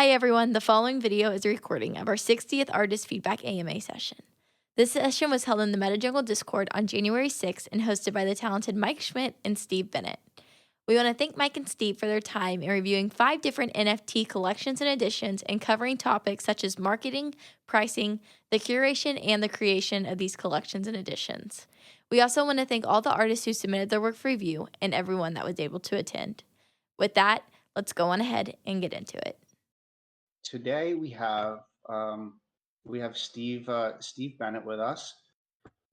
Hi everyone, the following video is a recording of our 60th Artist Feedback AMA session. This session was held in the MetaJungle Discord on January 6th and hosted by the talented Mike Schmidt and Steve Bennett. We want to thank Mike and Steve for their time in reviewing 5 different NFT collections and editions and covering topics such as marketing, pricing, the curation, and the creation of these collections and editions. We also want to thank all the artists who submitted their work for review and everyone that was able to attend. With that, let's go on ahead and get into it. Today we have Steve Bennett with us.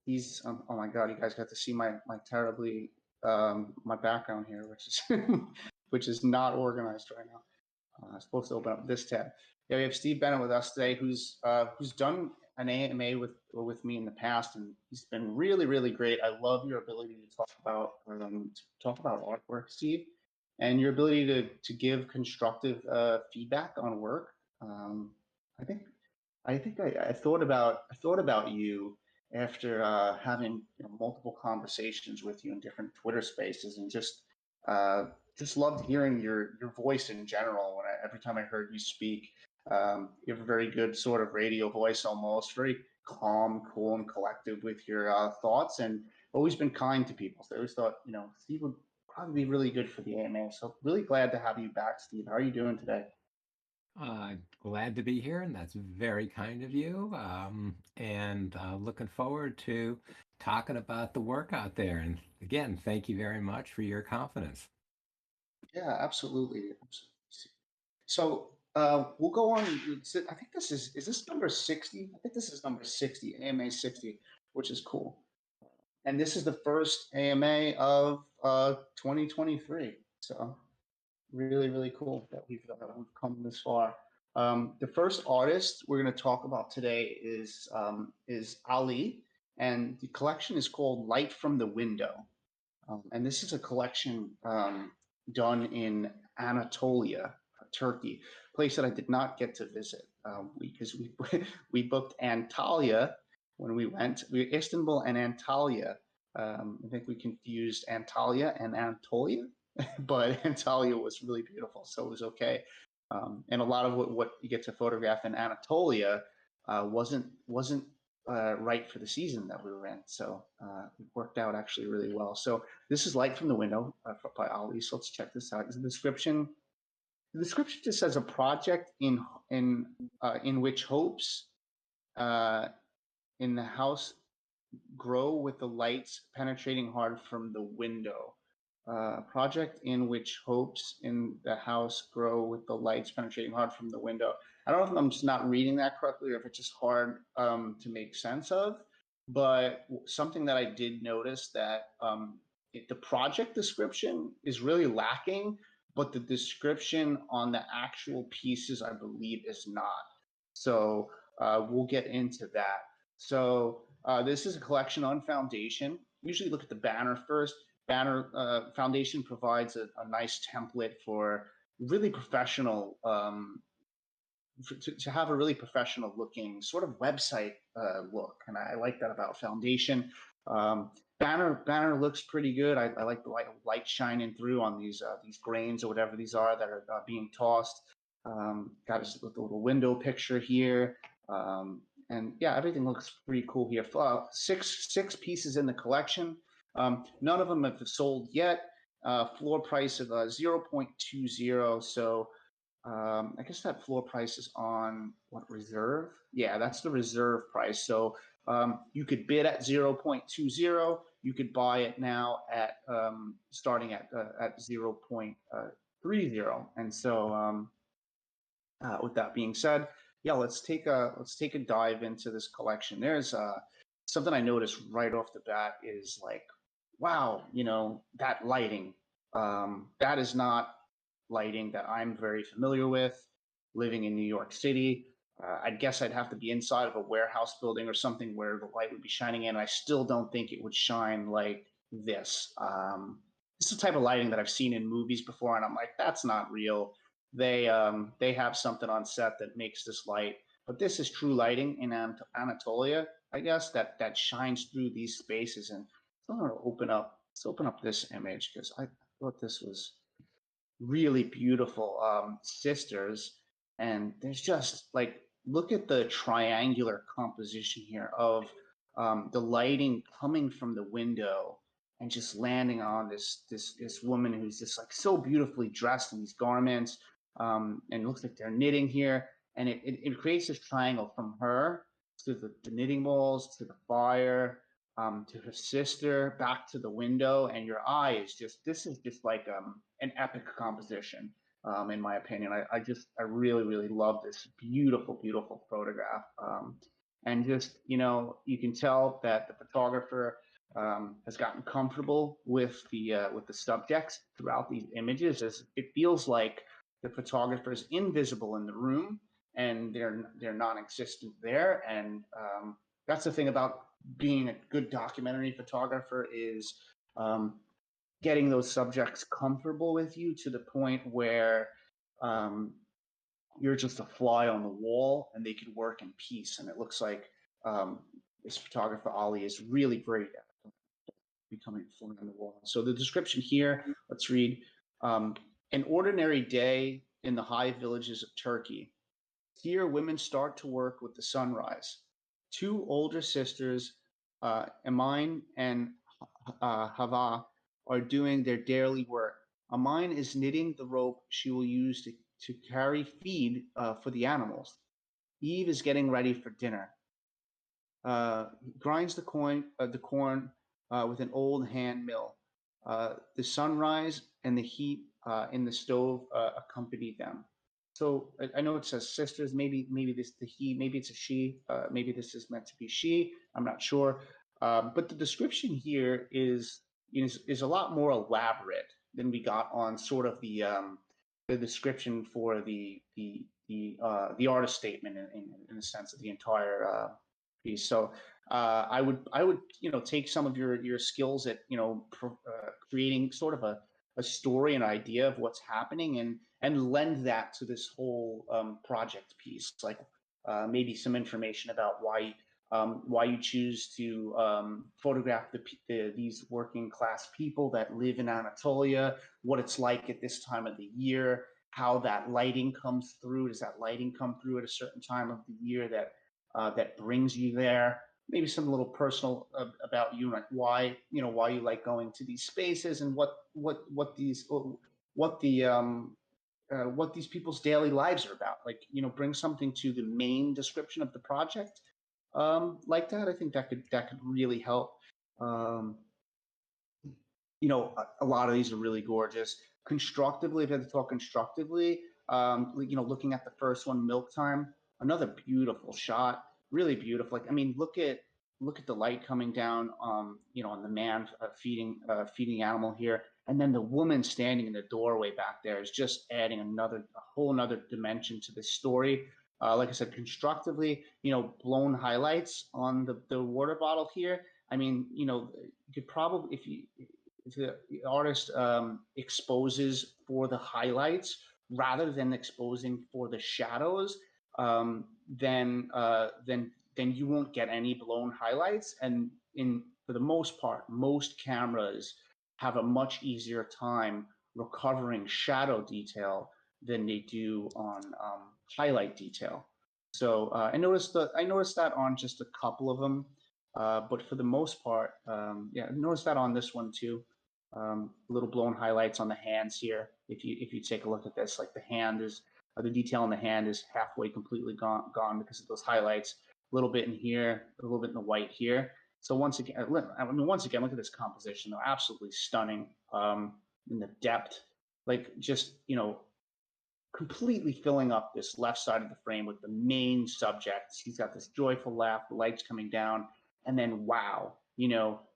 He's oh my God, you guys got to see my terribly my background here, which is which is not organized right now. I'm supposed to open up this tab. Yeah, we have Steve Bennett with us today, who's done an AMA with me in the past, and he's been really great. I love your ability to talk about artwork, Steve, and your ability to give constructive feedback on work. I think I thought about you after having multiple conversations with you in different Twitter spaces, and just loved hearing your voice in general. Every time I heard you speak, you have a very good sort of radio voice, almost very calm, cool, and collective with your thoughts, and always been kind to people. So I always thought Steve would probably be really good for the AMA. So really glad to have you back, Steve. How are you doing today? Glad to be here, and that's very kind of you. And looking forward to talking about the work out there. And again, thank you very much for your confidence. Yeah, absolutely. So we'll go on. I think is this number 60? I think this is number 60, AMA 60, which is cool. And this is the first AMA of 2023. So really cool that we've come this far. The first artist we're going to talk about today is Ali, and the collection is called Light from the Window. And this is a collection done in Anatolia, Turkey, a place that I did not get to visit because we booked Antalya when we went. Istanbul and Antalya. I think we confused Antalya and Anatolia, but Antalya was really beautiful, so it was okay. And a lot of what you get to photograph in Anatolia wasn't right for the season that we were in. So it worked out actually really well. So this is Light from the Window by Ali. So let's check this out. The description just says a project in which hopes in the house grow with the lights penetrating hard from the window. A project in which hopes in the house grow with the lights penetrating hard from the window. I don't know if I'm just not reading that correctly or if it's just hard to make sense of, but something that I did notice that the project description is really lacking, but the description on the actual pieces, I believe, is not. So we'll get into that. So this is a collection on Foundation. Usually look at the banner first. Banner Foundation provides a nice template for really professional, to have a really professional looking sort of website look. And I like that about Foundation. Banner looks pretty good. I like the light shining through on these grains or whatever these are that are being tossed. Got a little window picture here. And yeah, everything looks pretty cool here. Six pieces in the collection. None of them have sold yet. Floor price of 0.20. So I guess that floor price is on what, reserve? Yeah, that's the reserve price. So you could bid at 0.20. You could buy it now at starting at 0.30. And so with that being said, yeah, let's take a dive into this collection. There's something I noticed right off the bat is like, wow, that lighting, that is not lighting that I'm very familiar with. Living in New York City, I guess I'd have to be inside of a warehouse building or something where the light would be shining in. I still don't think it would shine like this. This is the type of lighting that I've seen in movies before, and I'm like, that's not real. They have something on set that makes this light, but this is true lighting in Anatolia, I guess, that shines through these spaces. And I'm going to let's open up this image because I thought this was really beautiful. Sisters, And there's just like, look at the triangular composition here of the lighting coming from the window and just landing on this woman who's just like so beautifully dressed in these garments, and it looks like they're knitting here, and it creates this triangle from her to the knitting balls, to the fire, to her sister, back to the window, and your eye is just, this is just like an epic composition, in my opinion. I really, really love this beautiful, beautiful photograph. And just, you can tell that the photographer has gotten comfortable with the subjects throughout these images, as it feels like the photographer is invisible in the room and they're non-existent there. And that's the thing about being a good documentary photographer, is getting those subjects comfortable with you to the point where you're just a fly on the wall and they can work in peace. And it looks like this photographer, Ali, is really great at becoming a fly on the wall. So the description here, let's read. An ordinary day in the high villages of Turkey. Here, women start to work with the sunrise. Two older sisters, Amine and Hava, are doing their daily work. Amine is knitting the rope she will use to carry feed for the animals. Eve is getting ready for dinner. Grinds the corn with an old hand mill. The sunrise and the heat in the stove accompany them. So I know it says sisters. Maybe this the he. Maybe it's a she. Maybe this is meant to be she. I'm not sure. But the description here is a lot more elaborate than we got on sort of the description for the artist statement in the sense of the entire piece. So I would take some of your skills at creating sort of a story, an idea of what's happening, and lend that to this whole project piece, like maybe some information about why you choose to photograph these working class people that live in Anatolia, what it's like at this time of the year, how that lighting comes through. Does that lighting come through at a certain time of the year that brings you there? Maybe some little personal about you, like why you like going to these spaces, and what these people's daily lives are about. Like, bring something to the main description of the project, like that. I think that could really help. A lot of these are really gorgeous. Constructively, if I had to talk constructively, looking at the first one, Milk Time, another beautiful shot, really beautiful. Like, I mean, look at the light coming down, on the man feeding the animal here, and then the woman standing in the doorway back there is just adding a whole another dimension to this story. Like I said, constructively, blown highlights on the water bottle here. I mean, you could probably, if the artist exposes for the highlights rather than exposing for the shadows, then you won't get any blown highlights. And for the most part, most cameras have a much easier time recovering shadow detail than they do on highlight detail. So I noticed that on just a couple of them, but for the most part, yeah, I noticed that on this one too. Little blown highlights on the hands here. If you take a look at this, like the detail on the hand is halfway completely gone because of those highlights. A little bit in here, a little bit in the white here. So once again, look at this composition, though, absolutely stunning. In the depth, like just completely filling up this left side of the frame with the main subject. He's got this joyful laugh, the lights coming down, and then wow,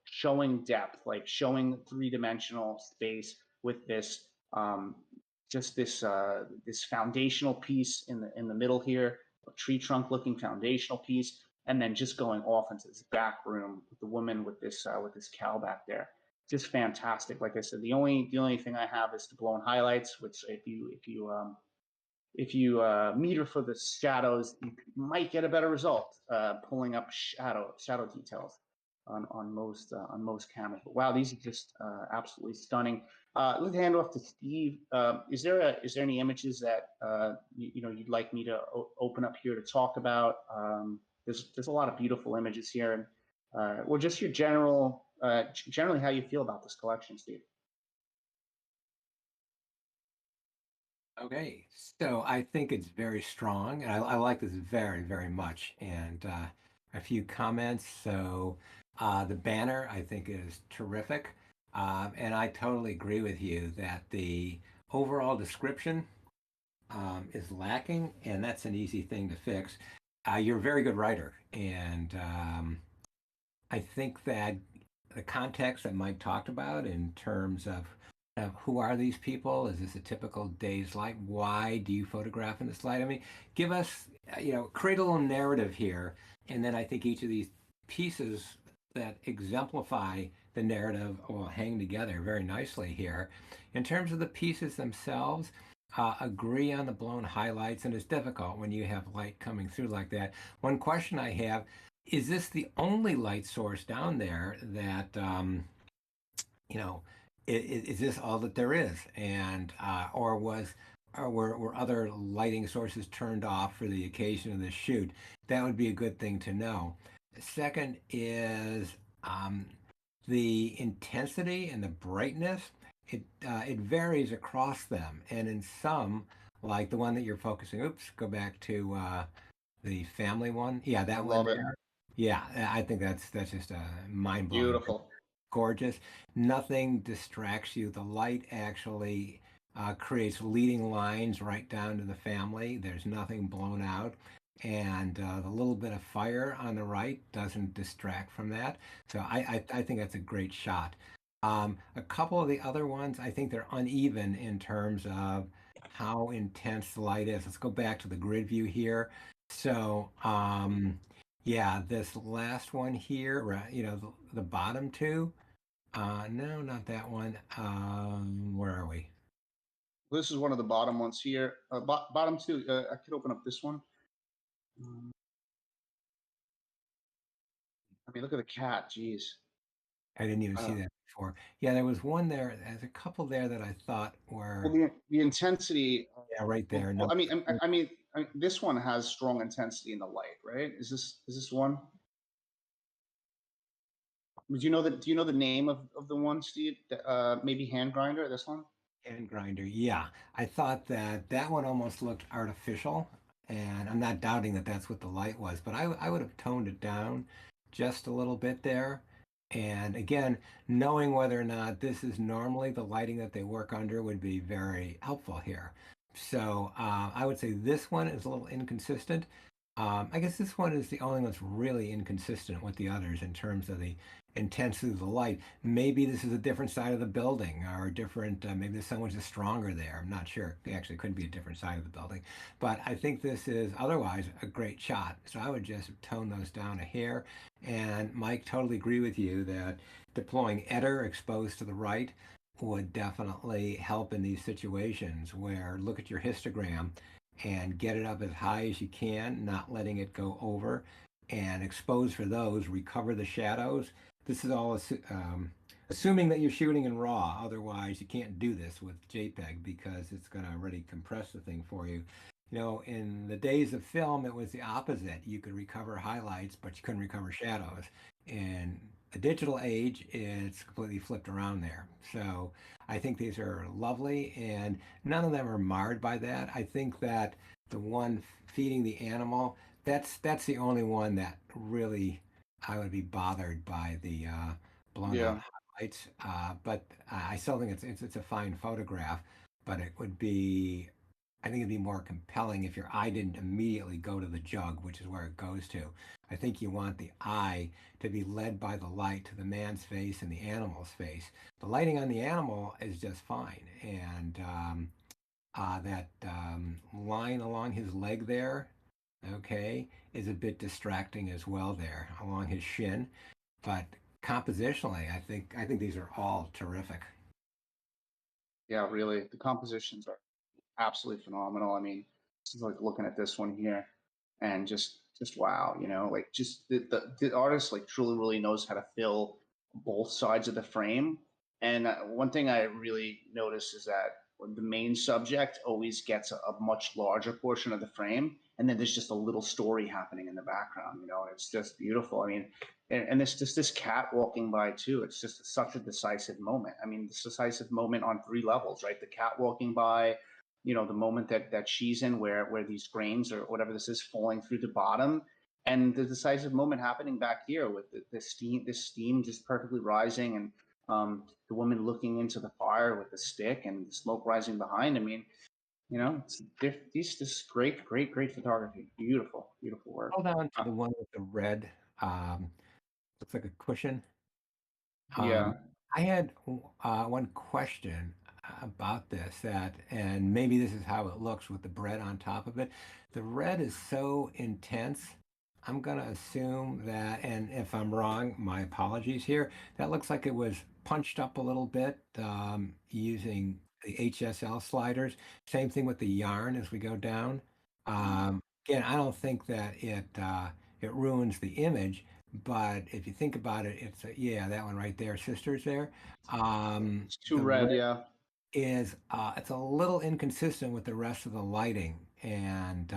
showing depth, like showing three-dimensional space with this this foundational piece in the middle here, a tree trunk looking foundational piece, and then just going off into this back room with the woman with this cow back there. Just fantastic. Like I said, the only thing I have is the blown highlights, which if you meter for the shadows, you might get a better result pulling up shadow details on most cameras. But wow, these are just absolutely stunning. Let's hand off to Steve. Is there any images that you'd like me to open up here to talk about? There's a lot of beautiful images here, and well, just your generally how you feel about this collection, Steve. Okay, so I think it's very strong, and I like this very, very much. And a few comments. So the banner I think is terrific, and I totally agree with you that the overall description is lacking, and that's an easy thing to fix. You're a very good writer, and I think that the context that Mike talked about in terms of who are these people? Is this a typical day's light? Why do you photograph in this light? I mean, give us, create a little narrative here. And then I think each of these pieces that exemplify the narrative will hang together very nicely here. In terms of the pieces themselves, agree on the blown highlights, and it's difficult when you have light coming through like that. One question I have, is this the only light source down there that, you know, is this all that there is? And, or were other lighting sources turned off for the occasion of the shoot? That would be a good thing to know. Second is the intensity and the brightness. It varies across them, and in some, like the one that you're focusing. Oops, go back to the family one. Yeah, I that one love it. there. Yeah, I think that's just mind blowing. Beautiful. Gorgeous. Nothing distracts you. The light actually creates leading lines right down to the family. There's nothing blown out. And the little bit of fire on the right doesn't distract from that. So I think that's a great shot. A couple of the other ones, I think they're uneven in terms of how intense the light is. Let's go back to the grid view here. So, yeah, this last one here, the bottom two. No, not that one. Where are we? This is one of the bottom ones here. Bottom two. I could open up this one. I mean, look at the cat. Jeez. I didn't even see that before. Yeah, there was one there. There's a couple there that I thought were, Well, the intensity. yeah, right there. Well, No, I mean, this one has strong intensity in the light, right? Is this one? Do you know the name of the one, Steve? Maybe hand grinder. This one. hand grinder. Yeah, I thought that that one almost looked artificial, and I'm not doubting that that's what the light was, but I would have toned it down just a little bit there. And again, knowing whether or not this is normally the lighting that they work under would be very helpful here. So I would say this one is a little inconsistent. I guess this one is the only one that's really inconsistent with the others in terms of the intensity of the light. Maybe this is a different side of the building or a different, maybe the sun was just stronger there. I'm not sure. It actually could be a different side of the building. But I think this is otherwise a great shot. So I would just tone those down a hair. And Mike, totally agree with you that deploying Eder exposed to the right would definitely help in these situations where look at your histogram and get it up as high as you can, not letting it go over, and expose for those, recover the shadows. This is all assuming that you're shooting in RAW. Otherwise, you can't do this with JPEG because it's going to already compress the thing for you. You know, in the days of film, it was the opposite. You could recover highlights, but you couldn't recover shadows. In the digital age, it's completely flipped around there. So I think these are lovely, and none of them are marred by that. I think that the one feeding the animal, that's the only one that really I would be bothered by the blown out Yeah. highlights. But I still think it's a fine photograph. But it would be, I think it'd be more compelling if your eye didn't immediately go to the jug, which is where it goes to. I think you want the eye to be led by the light to the man's face and the animal's face. The lighting on the animal is just fine. And that line along his leg there, okay, is a bit distracting as well there along his shin. But compositionally, I think these are all terrific. Yeah, really. The compositions are absolutely phenomenal. I mean, this is like looking at this one here, and just wow, like just the artist like truly really knows how to fill both sides of the frame And one thing I really noticed is that the main subject always gets a much larger portion of the frame, and then there's just a little story happening in the background. You know, it's just beautiful. I mean, and it's just this cat walking by too. It's just such a decisive moment. I mean, this decisive moment on three levels, right? The cat walking by, you know, the moment that she's in, where these grains or whatever this is falling through the bottom, and the decisive moment happening back here with the steam just perfectly rising, and the woman looking into the fire with the stick and the smoke rising behind. I mean, you know, this great photography. Beautiful, beautiful work. Hold on to the one with the red, looks like a cushion. Yeah. I had one question about this and maybe this is how it looks with the bread on top of it. The red is so intense. I'm going to assume that, and if I'm wrong, my apologies here, that looks like it was punched up a little bit using the HSL sliders. Same thing with the yarn as we go down. Again, I don't think that it ruins the image, but if you think about it, it's yeah, that one right there, sisters there. It's too The red. red Yeah. is it's a little inconsistent with the rest of the lighting, and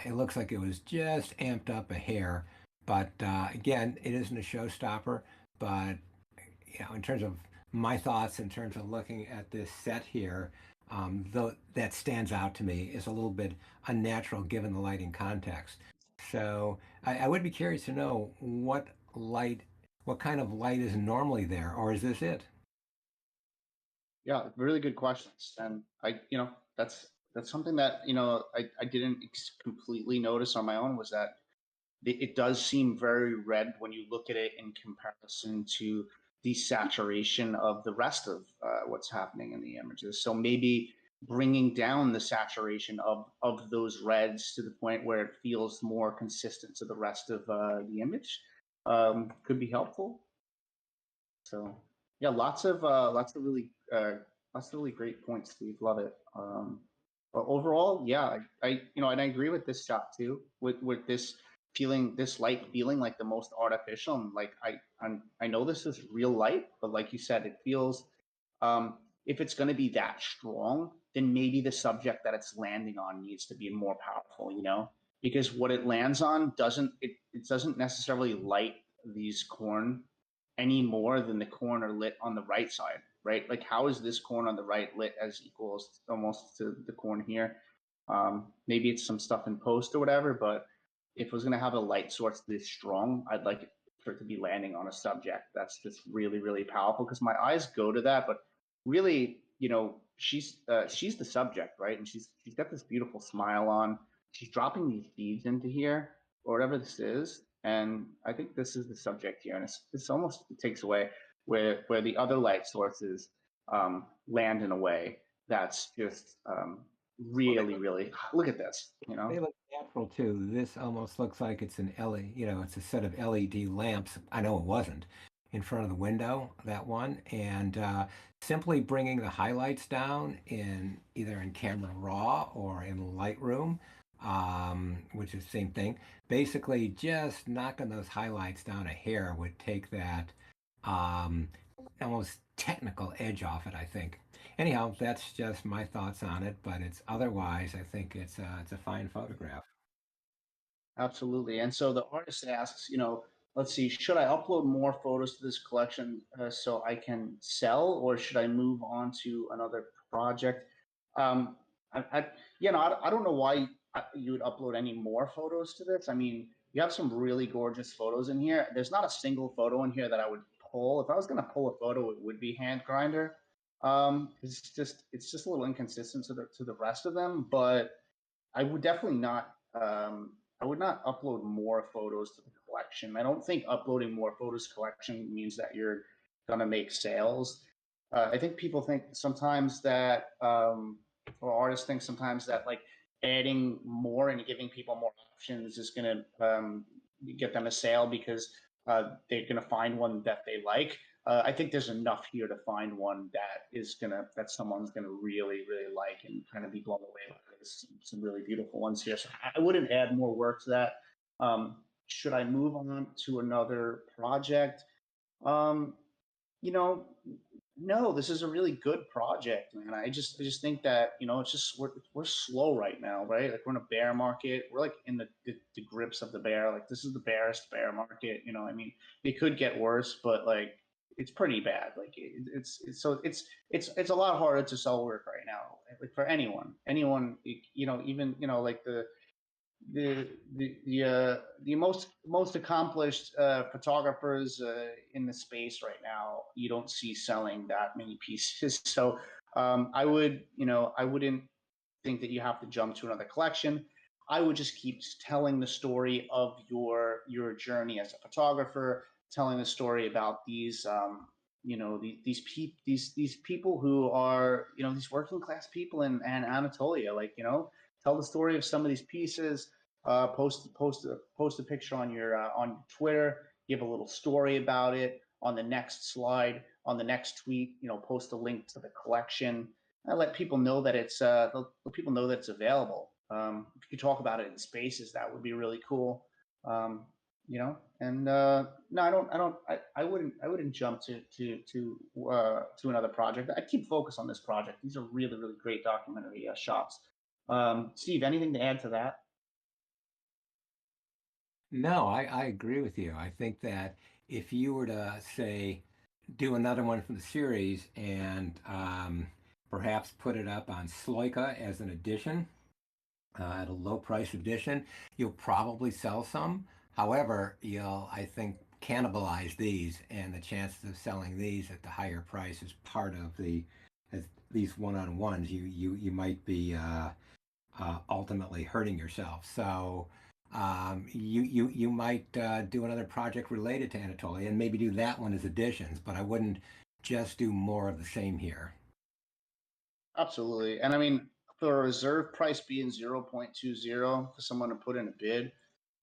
it looks like it was just amped up a hair. But again, it isn't a showstopper. But you know, in terms of my thoughts, in terms of looking at this set here, though that stands out to me is a little bit unnatural given the lighting context. So I would be curious to know what kind of light is normally there, or is this it? Yeah, really good questions. And that's something that, I didn't completely notice on my own, was that it does seem very red when you look at it in comparison to the saturation of the rest of what's happening in the images. So maybe bringing down the saturation of those reds to the point where it feels more consistent to the rest of the image could be helpful. So yeah, lots of really great points, Steve. Love it. But overall, yeah, and I agree with this shot too. With this feeling, this light feeling like the most artificial, and like I know this is real light, but like you said, it feels if it's going to be that strong, then maybe the subject that it's landing on needs to be more powerful. You know, because what it lands on it doesn't necessarily light these corn any more than the corn are lit on the right side, right? Like, how is this corn on the right lit as equals almost to the corn here? Maybe it's some stuff in post or whatever, but if it was going to have a light source this strong, I'd like it for it to be landing on a subject that's just really, really powerful, because my eyes go to that. But really, she's the subject, right? And she's got this beautiful smile on. She's dropping these beads into here, or whatever this is, and I think this is the subject here, and it's almost, it takes away where the other light sources land in a way that's just Well, they really, really, look at this, you know. They look natural too. This almost looks like it's an LED, it's a set of LED lamps. I know it wasn't in front of the window, that one. And simply bringing the highlights down in either in Camera Raw or in Lightroom, which is the same thing. Basically, just knocking those highlights down a hair would take that um, almost technical edge off it, I think. Anyhow, that's just my thoughts on it, but it's otherwise, I think it's a fine photograph. Absolutely. And so the artist asks, let's see, should I upload more photos to this collection so I can sell, or should I move on to another project? Um, I don't know why you would upload any more photos to this. I mean, you have some really gorgeous photos in here. There's not a single photo in here that I would pull. If I was going to pull a photo, it would be Hand Grinder. It's just a little inconsistent to the rest of them, but I would definitely not. I would not upload more photos to the collection. I don't think uploading more photos to collection means that you're gonna make sales. I think people think sometimes that, or artists think sometimes that, like, adding more and giving people more options is gonna get them a sale, because they're gonna find one that they like. I think there's enough here to find one that someone's gonna really, really like and kind of be blown away by. There's some really beautiful ones here. So I wouldn't add more work to that. Should I move on to another project? Um, you know, no, this is a really good project, man. I just think that, it's just we're slow right now, right? Like we're in a bear market. We're like in the grips of the bear. Like this is the bearest bear market. I mean, it could get worse, but like it's pretty bad. Like it's a lot harder to sell work right now. Like for anyone, even like the most accomplished photographers in the space right now, you don't see selling that many pieces. So I wouldn't think that you have to jump to another collection. I would just keep telling the story of your journey as a photographer, telling the story about these these people who are these working class people in Anatolia. Like tell the story of some of these pieces. Post a picture on Twitter. Give a little story about it. On the next slide, on the next tweet, post a link to the collection. I let people know that let people know that it's available. If you could talk about it in spaces, that would be really cool. And no, I wouldn't jump to another project. I'd keep focus on this project. These are really, really great documentary shots. Steve, anything to add to that? No, I agree with you. I think that if you were to say do another one from the series and perhaps put it up on Sloika as an edition, at a low price edition, you'll probably sell some. However, you'll, I think, cannibalize these, and the chances of selling these at the higher price is part of as these one-on-ones. You might be ultimately hurting yourself. So you might do another project related to Anatolia and maybe do that one as additions, but I wouldn't just do more of the same here. Absolutely. And I mean, for a reserve price being 0.20 for someone to put in a bid,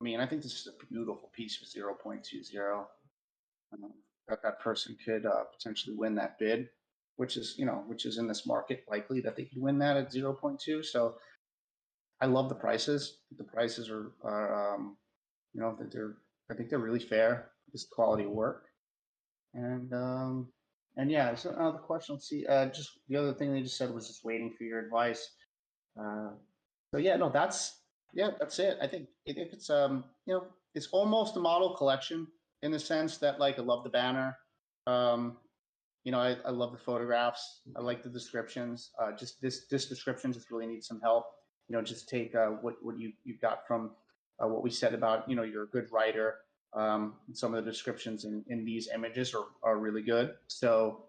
I mean, I think this is a beautiful piece for 0.20. That person could potentially win that bid, which is in this market likely that they could win that at 0.2. So I love the prices. The prices are that I think they're really fair. This quality of work. And yeah, so another question. Let's see. Just the other thing they just said was just waiting for your advice. Uh, so yeah, no, that's it. I think it's it's almost a model collection in the sense that like I love the banner. Um, I love the photographs. I like the descriptions. Just this description just really needs some help. Just take what you got from what we said about you're a good writer. Some of the descriptions in these images are really good. So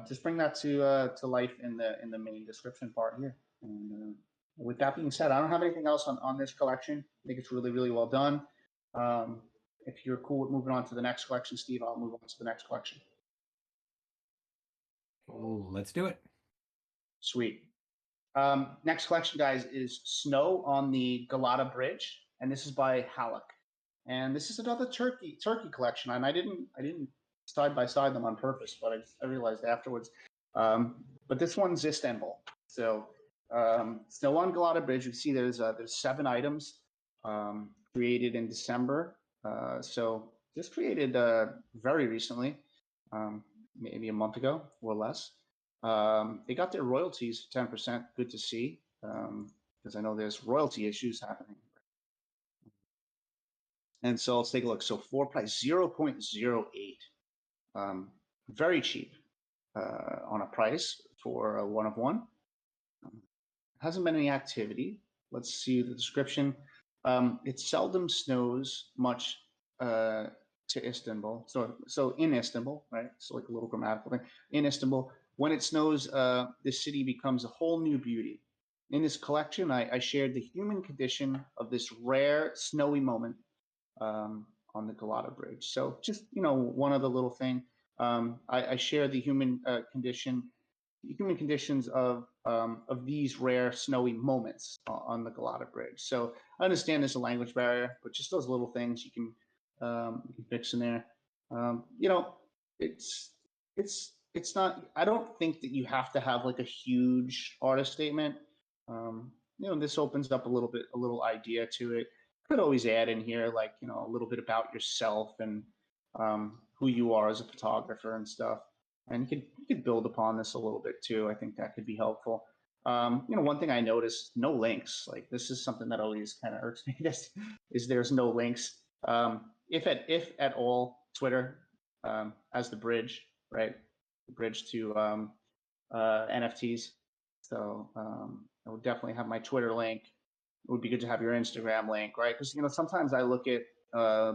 just bring that to life in the main description part here. And with that being said, I don't have anything else on this collection. I think it's really, really well done. If you're cool with moving on to the next collection, Steve, I'll move on to the next collection. Oh, let's do it. Sweet. Next collection, guys, is Snow on the Galata Bridge, and this is by Halleck. And this is another Turkey collection, and I didn't side by side them on purpose, but I realized afterwards. But this one's Istanbul. So Snow on Galata Bridge. You see, there's 7 items created in December. So just created very recently, maybe a month ago or less. They got their royalties 10%. Good to see, because I know there's royalty issues happening. And so let's take a look. So floor price 0.08, very cheap on a price for a one of one. Hasn't been any activity. Let's see the description. It seldom snows much to Istanbul. So in Istanbul, right? So like a little grammatical thing. In Istanbul, when it snows, the city becomes a whole new beauty. In this collection, I shared the human condition of this rare snowy moment on the Galata Bridge. So just one other little thing. I share the human conditions of these rare snowy moments on the Galata Bridge. So I understand there's a language barrier, but just those little things you can fix in there. It's not. I don't think that you have to have like a huge artist statement. This opens up a little idea to it. Could always add in here like a little bit about yourself and who you are as a photographer and stuff. And you could build upon this a little bit too. I think that could be helpful. One thing I noticed, no links. Like this is something that always kind of irks me. Is there's no links. If at all, Twitter as the bridge, right? The bridge to NFTs. So I would definitely have my Twitter link. It would be good to have your Instagram link, right? Because sometimes I look at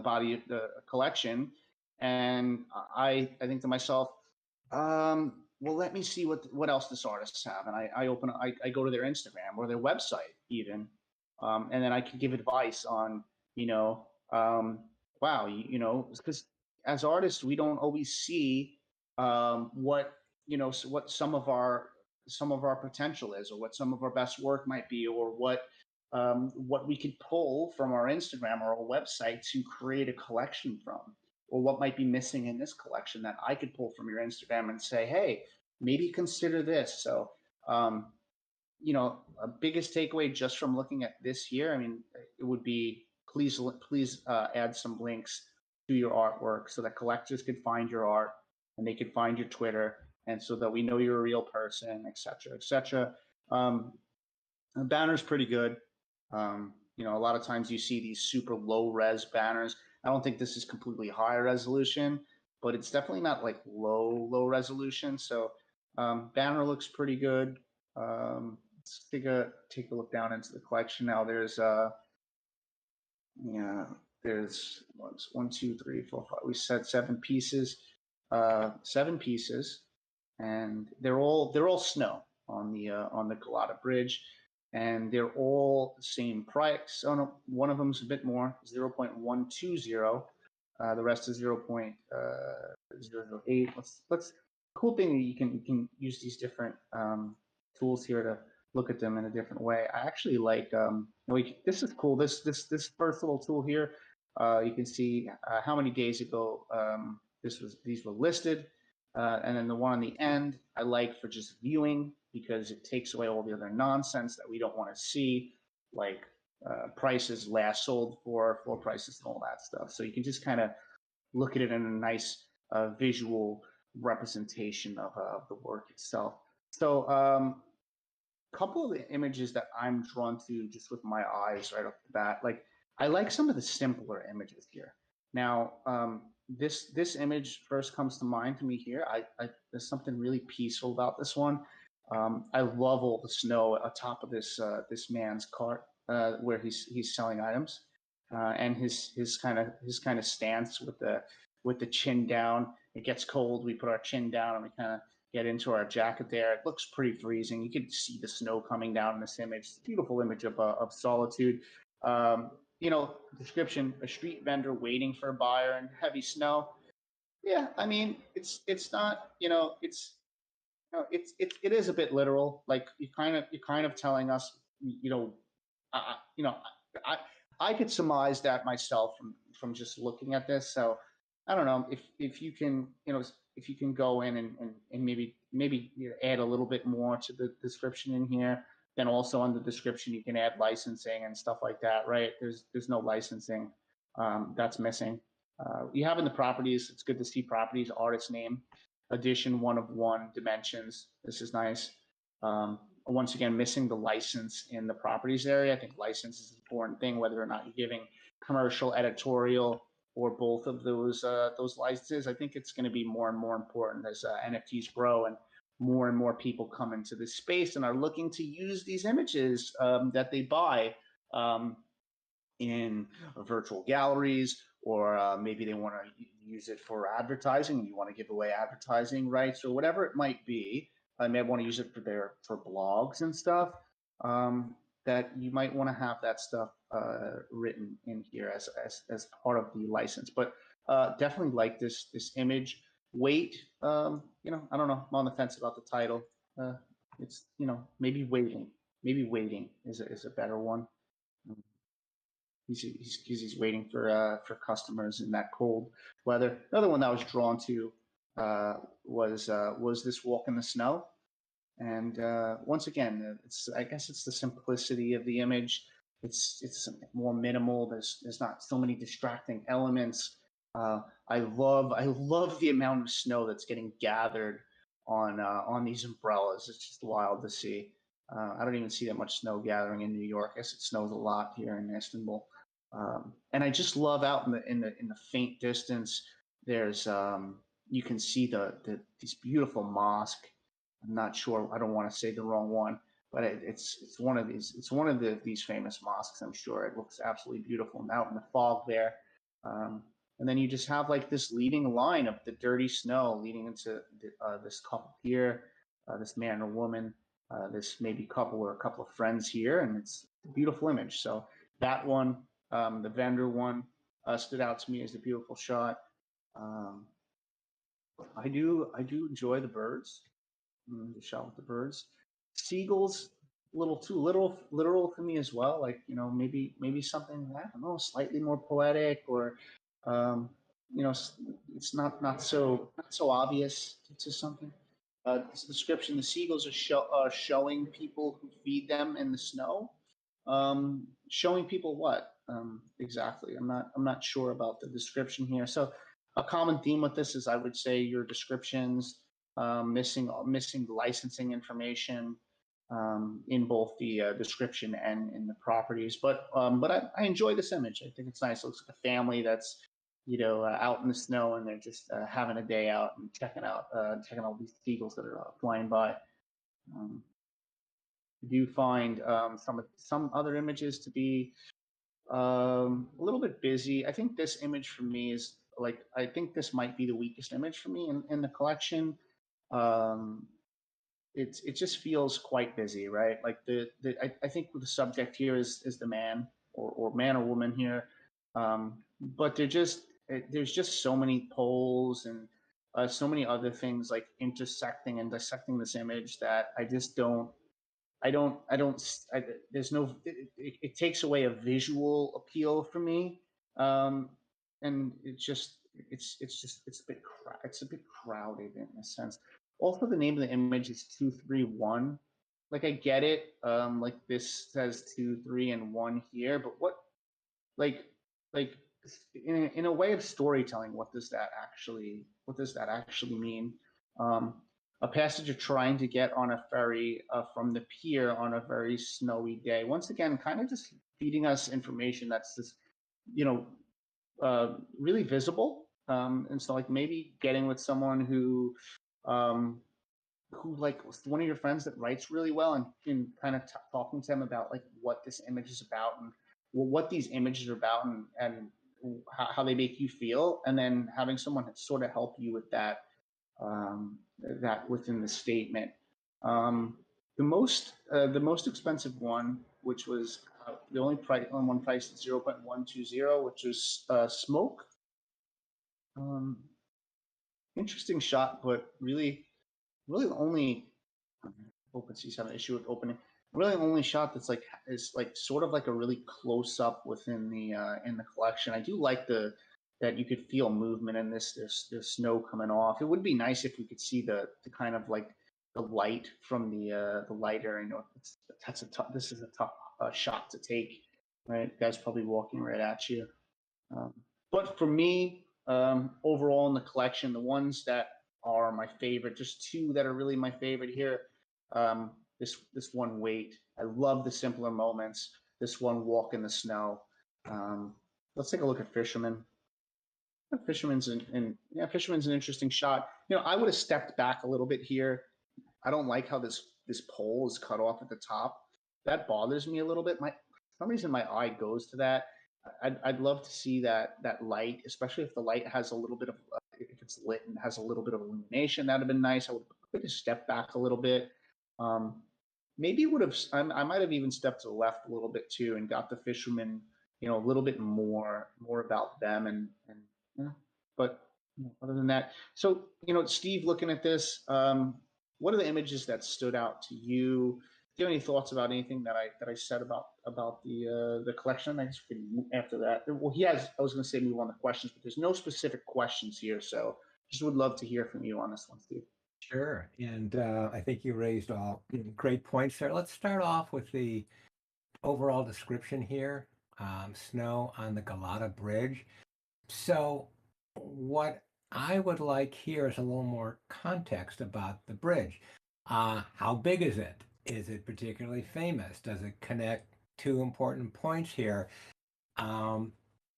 body collection, and I think to myself, well, let me see what else this artists have, and I go to their Instagram or their website even, and then I can give advice on wow, because as artists we don't always see what what some of our potential is, or what some of our best work might be, or what we could pull from our Instagram or our website to create a collection from, or what might be missing in this collection that I could pull from your Instagram and say, hey, maybe consider this. So, a biggest takeaway just from looking at this here, I mean, it would be please add some links to your artwork so that collectors could find your art and they could find your Twitter, and so that we know you're a real person, et cetera, et cetera. The banner's pretty good. A lot of times you see these super low res banners. I don't think this is completely high resolution, but it's definitely not like low resolution. So banner looks pretty good. Let's take a look down into the collection now. There's there's one, two, three, four, five. We said 7 pieces. 7 pieces, and they're all snow on the Galata bridge, and they're all the same price. Oh no, one of them's a bit more, 0.120. The rest is 0.008. Let's cool thing that you can use these different tools here to look at them in a different way. I actually like this is cool. This first little tool here, you can see how many days ago these were listed. And then the one on the end, I like for just viewing, because it takes away all the other nonsense that we don't want to see, like prices last sold for, floor prices, and all that stuff. So you can just kind of look at it in a nice visual representation of the work itself. So a couple of the images that I'm drawn to just with my eyes right off the bat, like I like some of the simpler images here. Now, this image first comes to mind to me here. There's something really peaceful about this one. I love all the snow atop of this man's cart where he's selling items, and his kind of stance with the chin down. It gets cold. We put our chin down and we kind of get into our jacket there. It looks pretty freezing. You can see the snow coming down in this image. It's a beautiful image of solitude. Description: a street vendor waiting for a buyer in heavy snow. Yeah, I mean, it is a bit literal. Like you're kind of telling us, I, you know, I I could surmise that myself from just looking at this. So I don't know if you can, if you can go in and maybe add a little bit more to the description in here. Then also on the description you can add licensing and stuff like that, right? There's no licensing that's missing. You have in the properties. It's good to see properties, artist name, edition 1 of 1, dimensions. This is nice. Once again, missing the license in the properties area. I think license is an important thing, whether or not you're giving commercial, editorial, or both of those licenses. I think it's going to be more and more important as NFTs grow and more people come into this space and are looking to use these images that they buy in virtual galleries, or maybe they want to use it for advertising and you want to give away advertising rights or whatever it might be. I may want to use it for blogs and stuff. That you might want to have that stuff written in here as part of the license. But definitely like this image. Weight, I don't know. I'm on the fence about the title. It's maybe waiting. Maybe waiting is a better one. He's waiting for customers in that cold weather. Another one that I was drawn to was this walk in the snow. And once again, I guess it's the simplicity of the image. It's more minimal. There's not so many distracting elements. I love the amount of snow that's getting gathered on these umbrellas. It's just wild to see. I don't even see that much snow gathering in New York. I guess it snows a lot here in Istanbul. And I just love out in the faint distance. There's you can see these beautiful mosque. I'm not sure. I don't want to say the wrong one, but it's one of these. It's one of these famous mosques. I'm sure it looks absolutely beautiful and out in the fog there. Um, and then you just have like this leading line of the dirty snow leading into this couple here, this man or woman, this maybe couple or a couple of friends here, and it's a beautiful image. So that one, the vendor one, stood out to me as a beautiful shot. Um, I do enjoy the birds, the shot with the birds. Seagulls, a little too literal for me as well. Like, maybe something, I don't know, slightly more poetic, or um, it's not so obvious to something. This description: the seagulls are showing people who feed them in the snow. Showing people what exactly? I'm not sure about the description here. So a common theme with this is, I would say, your descriptions missing the licensing information in both the description and in the properties. But I enjoy this image. I think it's nice. It looks like a family that's out in the snow, and they're just having a day out and checking out these seagulls that are flying by. Um, I do find some other images to be a little bit busy. I think this image for me is like, I think this might be the weakest image for me in the collection. Um, it just feels quite busy, right? Like I think the subject here is the man, or man or woman here, but there's just so many poles and so many other things like intersecting and dissecting this image that I just don't. There's no, it takes away a visual appeal for me. Um, and it's a bit crowded in a sense. Also, the name of the image is 231. Like, I get it. Like, this says 2, 3, and 1 here, but like, like in a way of storytelling, what does that actually mean? Um, a passenger trying to get on a ferry from the pier on a very snowy day. Once again, kind of just feeding us information that's just, you know, really visible. And so, like, maybe getting with someone who like one of your friends that writes really well, and kind of talking to them about like what this image is about, and what these images are about, and how they make you feel, and then having someone sort of help you with that within the statement. Um, the most expensive one, which was the only one priced at 0.120, which was smoke. Um, Interesting shot, but really the only, OpenSea's having an issue with opening. Really, the only shot that's like is like sort of like a really close up within the in the collection. I do like that you could feel movement in this. There's snow coming off. It would be nice if we could see the kind of like the light from the lighter. This is a tough shot to take, right? The guy's probably walking right at you. Um, but for me, overall in the collection, the ones that are my favorite, just two that are really my favorite here. This one, wait. I love the simpler moments. This one, walk in the snow. Let's take a look at Fisherman. Fisherman's an interesting shot. I would have stepped back a little bit here. I don't like how this pole is cut off at the top. That bothers me a little bit. For some reason my eye goes to that. I'd love to see that light, especially if the light has a little bit of, if it's lit and has a little bit of illumination. That'd have been nice. I would have stepped back a little bit. Maybe would have. I might have even stepped to the left a little bit too, and got the fishermen, a little bit more about them, and yeah. But other than that, so Steve, looking at this, what are the images that stood out to you? Do you have any thoughts about anything that I said about the collection? I guess we can move after that. Well, I was going to say move on to questions, but there's no specific questions here, so just would love to hear from you on this one, Steve. Sure. And I think you raised all great points there. Let's start off with the overall description here. Snow on the Galata Bridge. So what I would like here is a little more context about the bridge. How big is it? Is it particularly famous? Does it connect two important points here? Um,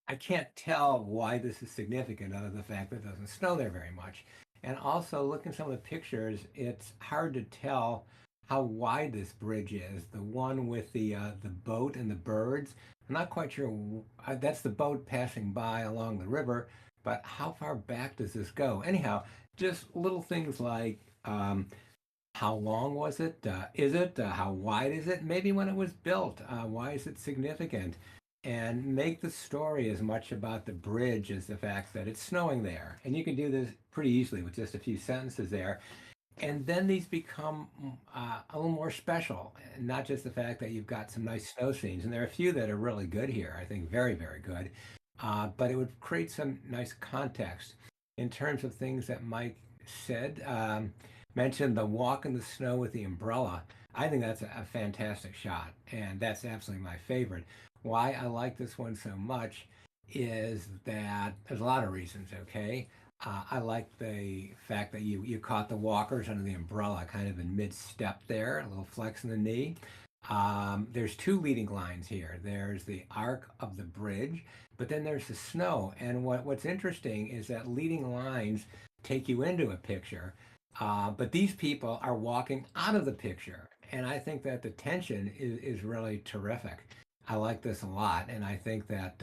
I can't tell why this is significant other than the fact that it doesn't snow there very much. And also, looking at some of the pictures, it's hard to tell how wide this bridge is. The one with the boat and the birds, I'm not quite sure. That's the boat passing by along the river, but how far back does this go? Anyhow, just little things like how long was it? Is it? How wide is it? Maybe when it was built. Why is it significant? And make the story as much about the bridge as the fact that it's snowing there. And you can do this pretty easily with just a few sentences there. And then these become a little more special, and not just the fact that you've got some nice snow scenes. And there are a few that are really good here, I think very, very good. But it would create some nice context in terms of things that Mike said. Mentioned the walk in the snow with the umbrella. I think that's a fantastic shot, and that's absolutely my favorite. Why I like this one so much is that there's a lot of reasons, okay? I like the fact that you caught the walkers under the umbrella kind of in mid-step there, a little flex in the knee. There's two leading lines here. There's the arc of the bridge, but then there's the snow. And what's interesting is that leading lines take you into a picture, but these people are walking out of the picture. And I think that the tension is really terrific. I like this a lot, and I think that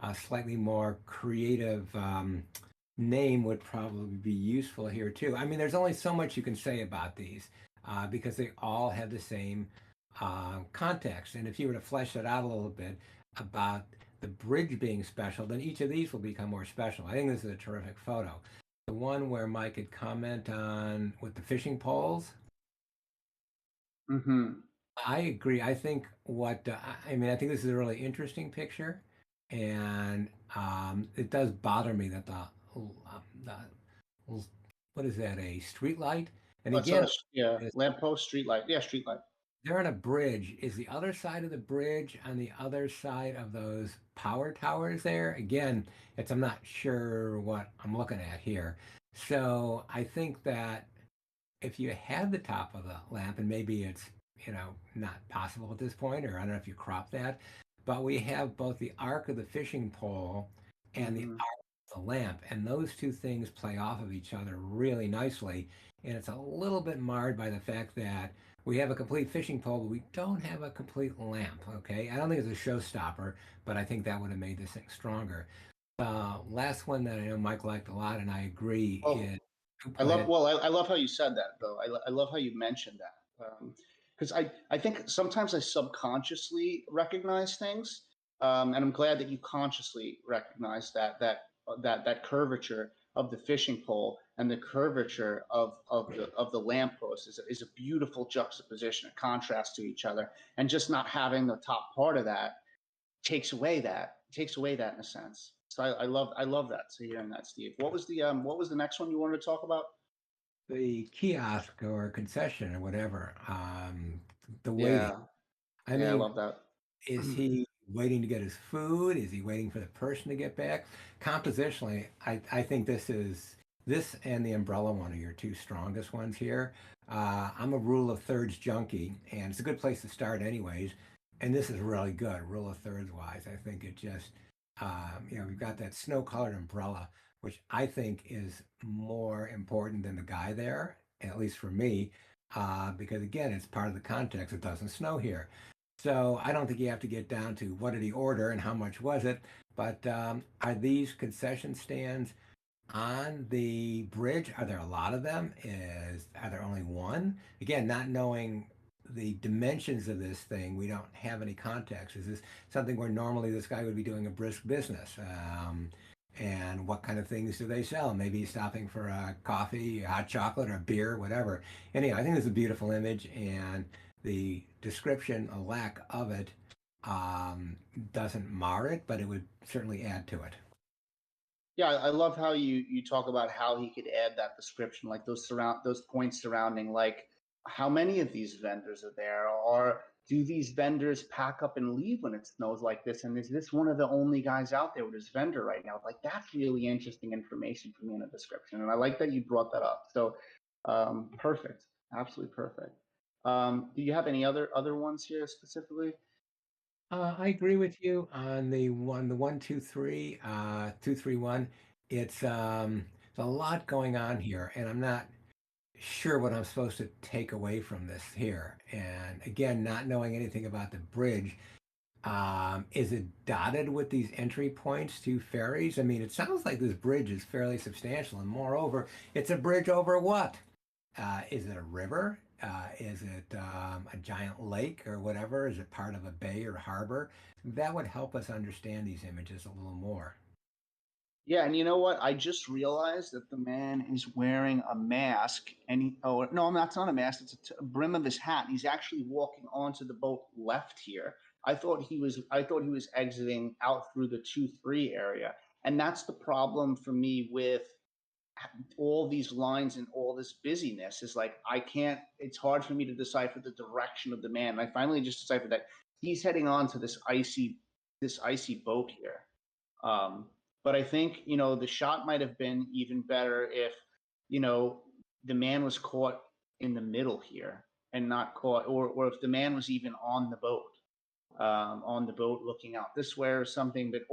a slightly more creative name would probably be useful here too. I mean, there's only so much you can say about these because they all have the same context. And if you were to flesh it out a little bit about the bridge being special, then each of these will become more special. I think this is a terrific photo. The one where Mike could comment on with the fishing poles. Mm-hmm. I agree. I think I mean, I think this is a really interesting picture, and it does bother me that the what is that, a street light? And That's again, us. Yeah, lamppost, street light. Yeah, street light. they're on a bridge. Is the other side of the bridge on the other side of those power towers there? Again, I'm not sure what I'm looking at here. So I think that if you had the top of the lamp, and maybe it's, not possible at this point, or I don't know if you crop that, but we have both the arc of the fishing pole and the Mm-hmm. arc of the lamp, and those two things play off of each other really nicely. And it's a little bit marred by the fact that we have a complete fishing pole, but we don't have a complete lamp. Okay, I don't think it's a showstopper, but I think that would have made this thing stronger. Last one that I know Mike liked a lot, and I agree, Oh, is who I love. planted. Well, I love how you said that, though. I love how you mentioned that because I think sometimes I subconsciously recognize things, and I'm glad that you consciously recognize that curvature of the fishing pole and the curvature of the lamppost is a beautiful juxtaposition, a contrast to each other, and just not having the top part of that takes away that in a sense. So I love that. So hearing that, Steve. What was the next one you wanted to talk about? The kiosk or concession or whatever, the waiting. Yeah, I yeah, I mean, love that. is he waiting to get his food? Is he waiting for the person to get back? Compositionally, I think this and the umbrella one are your two strongest ones here. I'm a rule of thirds junkie, and it's a good place to start, anyways. And this is really good, rule of thirds wise. I think it just, we've got that snow-colored umbrella, which I think is more important than the guy there, at least for me, because again, it's part of the context. It doesn't snow here. So I don't think you have to get down to what did he order and how much was it, but are these concession stands on the bridge? Are there a lot of them? Are there only one? Again, not knowing the dimensions of this thing, we don't have any context. Is this something where normally this guy would be doing a brisk business? And what kind of things do they sell? Maybe he's stopping for a coffee, hot chocolate, or beer, whatever. Anyway, I think it's a beautiful image, and the description, a lack of it, doesn't mar it, but it would certainly add to it. Yeah, I love how you talk about how he could add that description, like those points surrounding, like how many of these vendors are there, or do these vendors pack up and leave when it snows like this? And is this one of the only guys out there with this vendor right now? Like, that's really interesting information for me in a description. And I like that you brought that up. So perfect. Absolutely perfect. Do you have any other ones here specifically? I agree with you on the 123, 231. It's there's a lot going on here, and I'm not sure what I'm supposed to take away from this here. And again, not knowing anything about the bridge, is it dotted with these entry points to ferries? I mean, it sounds like this bridge is fairly substantial, and moreover, it's a bridge over what? Is it a river? Is it a giant lake or whatever? Is it part of a bay or harbor? That would help us understand these images a little more. Yeah, and you know what? I just realized that the man is wearing a mask, and oh no, that's not a mask. It's a brim of his hat. He's actually walking onto the boat left here. I thought he was exiting out through the 2-3 area, and that's the problem for me with all these lines and all this busyness. Is like I can't. It's hard for me to decipher the direction of the man. And I finally just deciphered that he's heading on to this icy boat here. Um, but I think, the shot might have been even better if, the man was caught in the middle here and not caught, or if the man was even on the boat looking out this way or something. But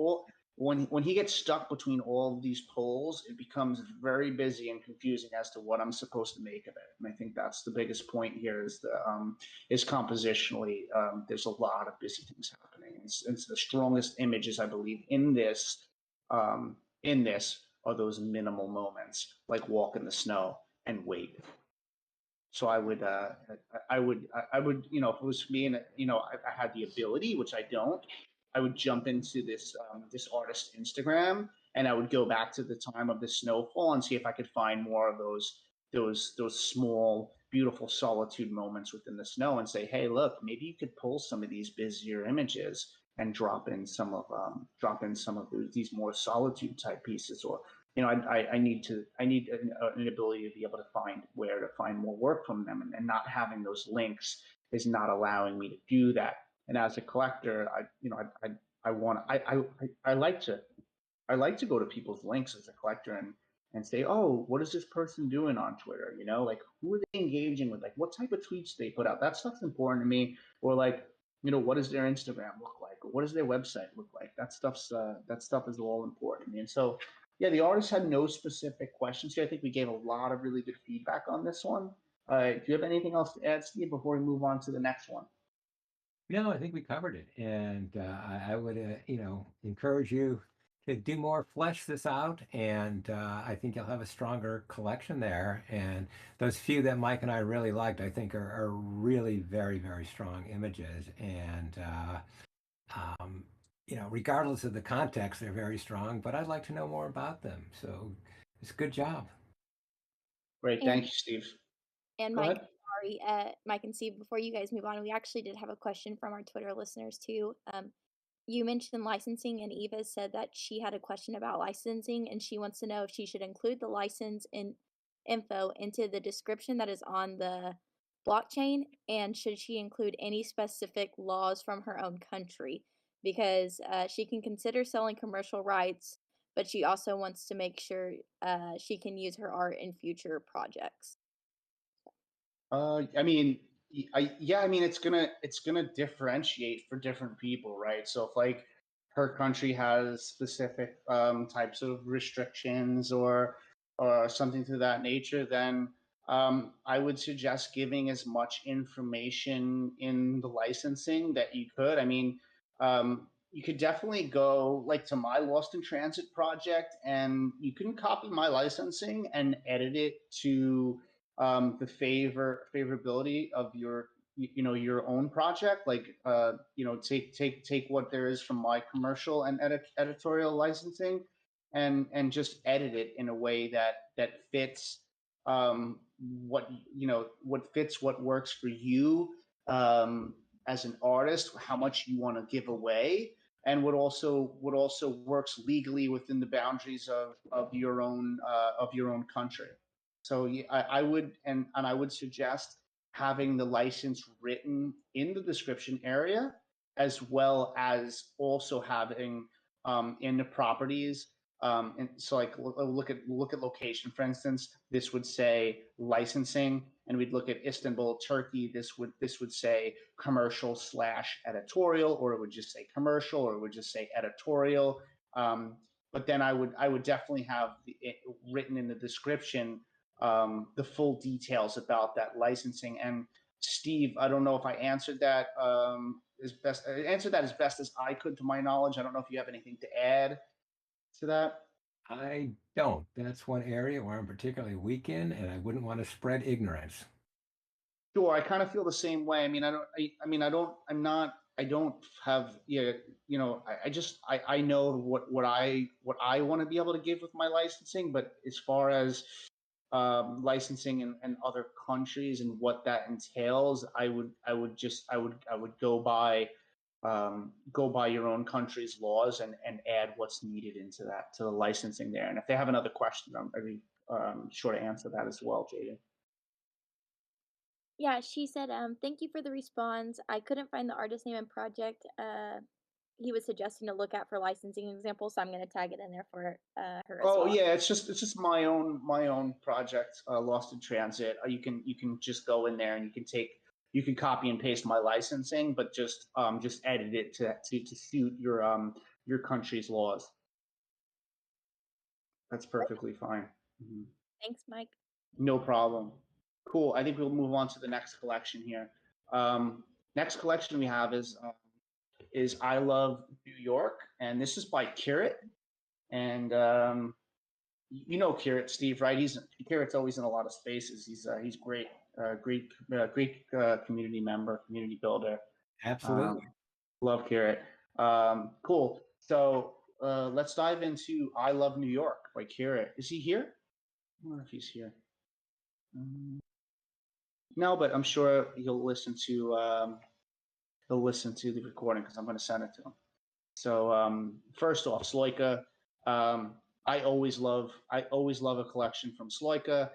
when he gets stuck between all of these poles, it becomes very busy and confusing as to what I'm supposed to make of it. And I think that's the biggest point here is compositionally, there's a lot of busy things happening. It's the strongest images, I believe, in this are those minimal moments, like walk in the snow and wait. So I would, if it was me and, I had the ability, which I don't, I would jump into this artist's Instagram, and I would go back to the time of the snowfall and see if I could find more of those small, beautiful solitude moments within the snow, and say, hey, look, maybe you could pull some of these busier images and drop in some of these more solitude type pieces. Or I need an ability to be able to find where to find more work from them, and not having those links is not allowing me to do that. And as a collector, I like to go to people's links as a collector and say, oh, what is this person doing on Twitter? Like, who are they engaging with? Like, what type of tweets they put out? That stuff's important to me. Or like, what does their Instagram look like? Or what does their website look like? That stuff is all important to me. And so, yeah, the artist had no specific questions here. I think we gave a lot of really good feedback on this one. Do you have anything else to add, Steve, before we move on to the next one? No, I think we covered it, and I would, encourage you to do more, flesh this out, and I think you'll have a stronger collection there. And those few that Mike and I really liked, I think, are really very, very strong images. And regardless of the context, they're very strong. But I'd like to know more about them. So it's a good job. Great, thank you, Steve. And Go Mike, ahead. sorry, Mike and Steve, before you guys move on, we actually did have a question from our Twitter listeners too. You mentioned licensing, and Eva said that she had a question about licensing, and she wants to know if she should include the license info into the description that is on the blockchain, and should she include any specific laws from her own country, because she can consider selling commercial rights, but she also wants to make sure she can use her art in future projects. I mean, I mean, it's gonna differentiate for different people, right? So if like her country has specific types of restrictions or something to that nature, then I would suggest giving as much information in the licensing that you could. I mean, you could definitely go like to my Lost in Transit project, and you can copy my licensing and edit it to the favorability of your own project. Like take what there is from my commercial and editorial licensing, and just edit it in a way that fits what works for you as an artist, how much you want to give away, and what also works legally within the boundaries of your own country. So I would suggest having the license written in the description area, as well as also having in the properties. And so, like, look at location. For instance, this would say licensing, and we'd look at Istanbul, Turkey. This would say commercial / editorial, or it would just say commercial, or it would just say editorial. But then I would definitely have it written in the description the full details about that licensing. And Steve, I don't know if I answered that as best as I could to my knowledge. I don't know if you have anything to add to that. I don't. That's one area where I'm particularly weak in, and I wouldn't want to spread ignorance. Sure, I kind of feel the same way. I mean, I don't have, yeah, I know what I want to be able to give with my licensing, but as far as licensing in other countries and what that entails, I would go by your own country's laws and add what's needed into that, to the licensing there. And if they have another question, I'm very sure to answer that as well, Jaden. Yeah, she said, thank you for the response. I couldn't find the artist name and project he was suggesting to look at for licensing examples, so I'm going to tag it in there for her as Oh well. yeah, it's just my own project, Lost in Transit. You can just go in there and you can copy and paste my licensing, but just edit it to suit your country's laws. That's perfectly fine. Mm-hmm. Thanks, Mike. No problem. Cool. I think we'll move on to the next collection here. Next collection we have is I Love New York, and this is by Kirit. And you know Kirit, Steve, right? Kirit's always in a lot of spaces. He's great, great community member, community builder. Absolutely. Love Kirit. Cool. So let's dive into I Love New York by Kirit. Is he here? I wonder if he's here. No, but I'm sure he'll listen to the recording because I'm going to send it to him. So first off, Sloika. I always love a collection from Sloika.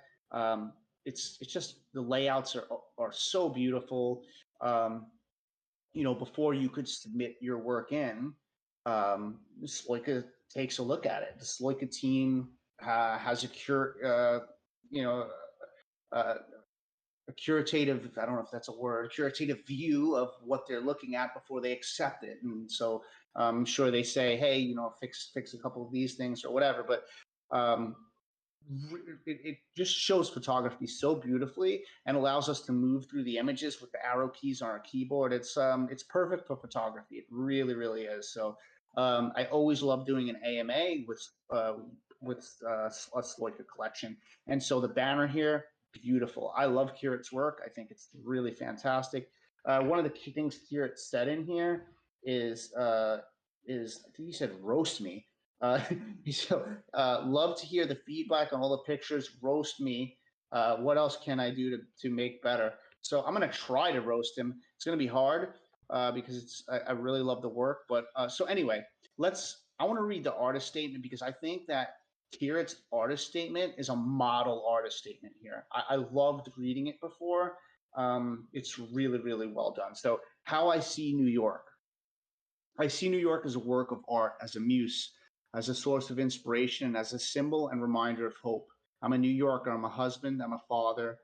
It's just the layouts are so beautiful. Before you could submit your work in, Sloika takes a look at it. The Sloika team has a curative, I don't know if that's a word, curative view of what they're looking at before they accept it. And so I'm sure they say, hey, fix a couple of these things or whatever. But it just shows photography so beautifully and allows us to move through the images with the arrow keys on our keyboard. It's perfect for photography. It really, really is. So I always love doing an AMA with a Sloika collection. And so the banner here, beautiful. I love Kirit's work. I think it's really fantastic. One of the key things Kirit said in here is I think he said roast me. So love to hear the feedback on all the pictures. Roast me. What else can I do to make better? So I'm gonna try to roast him. It's gonna be hard because I really love the work. But so anyway, I want to read the artist statement because I think that Kirit's artist statement is a model artist statement here. I loved reading it before. It's really, really well done. So how I see New York. I see New York as a work of art, as a muse, as a source of inspiration, as a symbol and reminder of hope. I'm a New Yorker. I'm a husband. I'm a father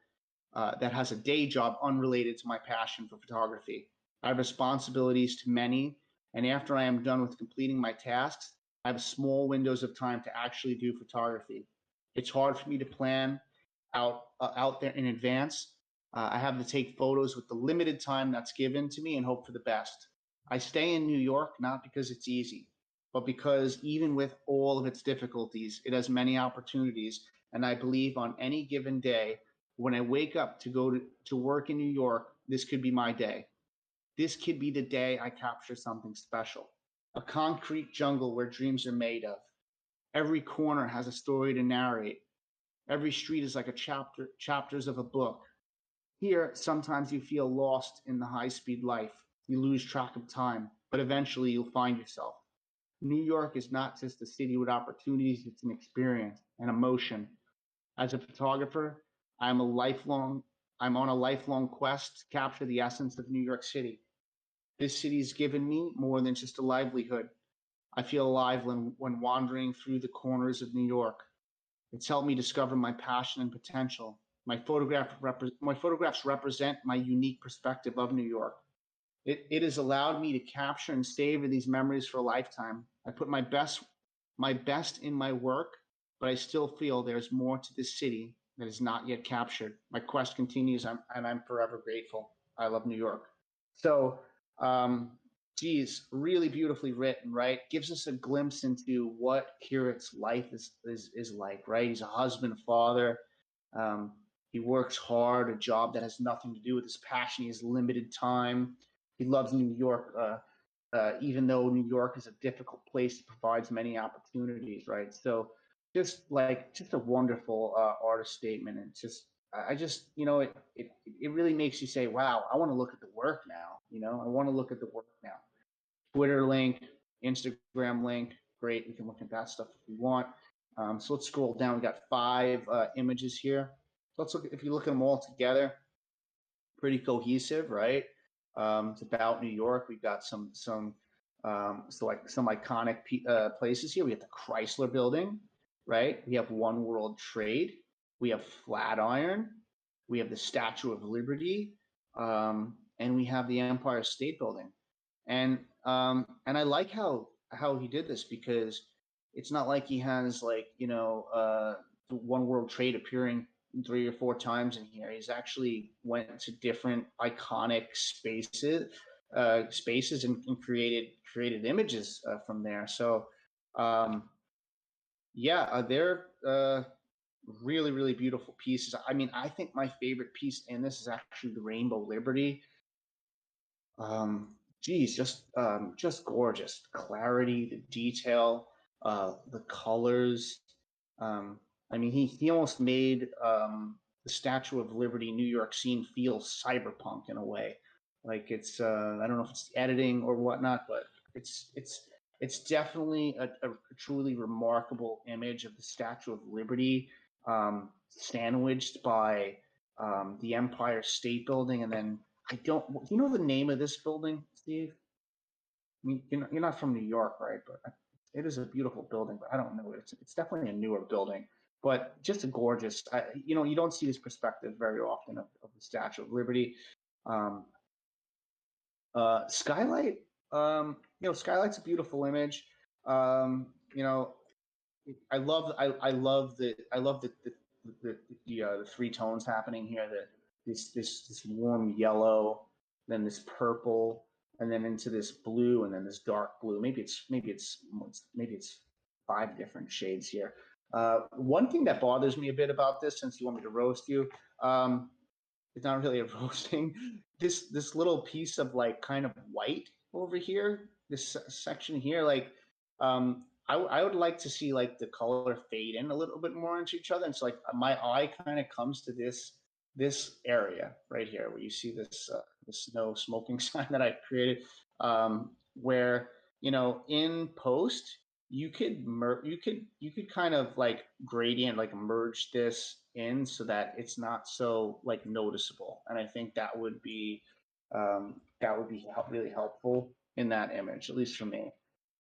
that has a day job unrelated to my passion for photography. I have responsibilities to many, and after I am done with completing my tasks, I have small windows of time to actually do photography. It's hard for me to plan out there in advance. I have to take photos with the limited time that's given to me and hope for the best. I stay in New York not because it's easy, but because even with all of its difficulties, it has many opportunities. And I believe on any given day, when I wake up to go to work in New York, this could be my day. This could be the day I capture something special. A concrete jungle where dreams are made of. Every corner has a story to narrate. Every street is like chapters of a book. Here, sometimes you feel lost in the high-speed life. You lose track of time, but eventually you'll find yourself. New York is not just a city with opportunities, it's an experience, an emotion. As a photographer, I I'm on a lifelong quest to capture the essence of New York City. This city's given me more than just a livelihood. I feel alive when wandering through the corners of New York. It's helped me discover my passion and potential. My photographs represent my unique perspective of New York. It has allowed me to capture and savor these memories for a lifetime. I put my best in my work, but I still feel there's more to this city that is not yet captured. My quest continues, and I'm forever grateful. I love New York. So, geez, really beautifully written, right? Gives us a glimpse into what Kirit's life is like, right? He's a husband, father. He works hard, a job that has nothing to do with his passion. He has limited time. He loves New York, even though New York is a difficult place, it provides many opportunities, right? So just a wonderful artist statement. And I just, it really makes you say, wow, I want to look at the work now. I want to look at the work now. Twitter link, Instagram link, great. We can look at that stuff if we want. So let's scroll down. We got 5 images here. So let's look. If you look at them all together, pretty cohesive, right? It's about New York. We've got some iconic places here. We have the Chrysler Building, right? We have One World Trade. We have Flatiron. We have the Statue of Liberty, and we have the Empire State Building. And I like how he did this, because it's not like he has the One World Trade appearing 3 or 4 times in here. He's actually went to different iconic spaces and created images from there. So they're really, really beautiful pieces. I mean, I think my favorite piece in this is actually the Rainbow Liberty. Just gorgeous. Clarity, the detail, the colors. I mean, he almost made the Statue of Liberty New York scene feel cyberpunk in a way. Like it's I don't know if it's editing or whatnot, but it's definitely a truly remarkable image of the Statue of Liberty, sandwiched by the Empire State Building, and then do you know the name of this building, Steve? I mean, you're not from New York, right? But it is a beautiful building, but I don't know. It's definitely a newer building, but just a gorgeous. You don't see this perspective very often of the Statue of Liberty. Skylight. Skylight's a beautiful image. I love the 3 tones happening here. This warm yellow, then this purple, and then into this blue, and then this dark blue. Maybe it's 5 different shades here. One thing that bothers me a bit about this, since you want me to roast you, it's not really a roasting. This little piece of kind of white over here, this section here, I would like to see the color fade in a little bit more into each other. And so my eye kind of comes to this area right here, where you see this no smoking sign that I created, where in post you could kind of gradient, merge this in so that it's not so noticeable. And I think that would be really helpful in that image, at least for me.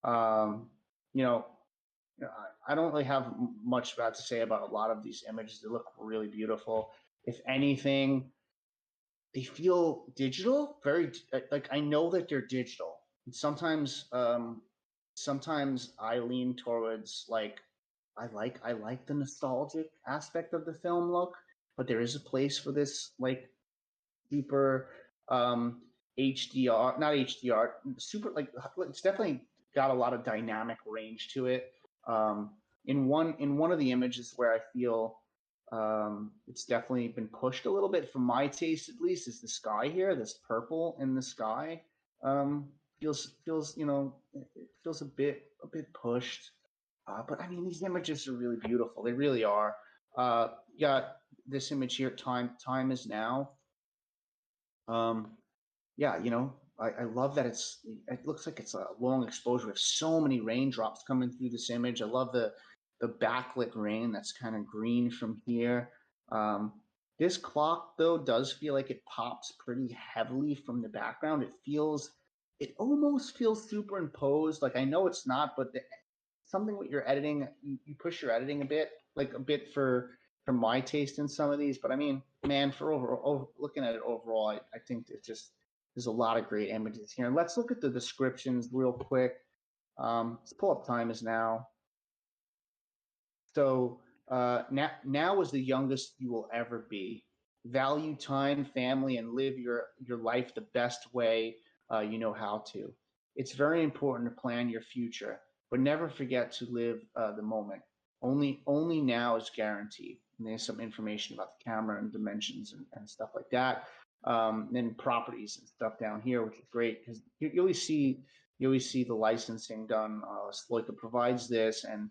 I don't really have much about to say about a lot of these images. They look really beautiful. If anything, they feel digital, very I know that they're digital. And sometimes I lean towards I like the nostalgic aspect of the film look, but there is a place for this super HDR, not HDR, super it's definitely got a lot of dynamic range to it. In one of the images where I feel it's definitely been pushed a little bit, for my taste at least, is the sky here. This purple in the sky feels it feels a bit pushed. But I mean, these images are really beautiful. They really are. Got this image here. Time is now. I love that it looks like it's a long exposure. We have so many raindrops coming through this image. I love the backlit rain that's kind of green from here. This clock though does feel like it pops pretty heavily from the background. It almost feels superimposed. Like I know it's not, but something with your editing, you push your editing a bit, like a bit for my taste in some of these. But I mean, man, for overall, looking at it overall, I think there's a lot of great images here. And let's look at the descriptions real quick. Let's pull up time is now. So now is the youngest you will ever be. Value time, family, and live your life the best way you know how to. It's very important to plan your future, but never forget to live the moment. Only now is guaranteed. And there's some information about the camera and dimensions and stuff like that. Then properties and stuff down here, which is great because you always see the licensing done. Sloika provides this, and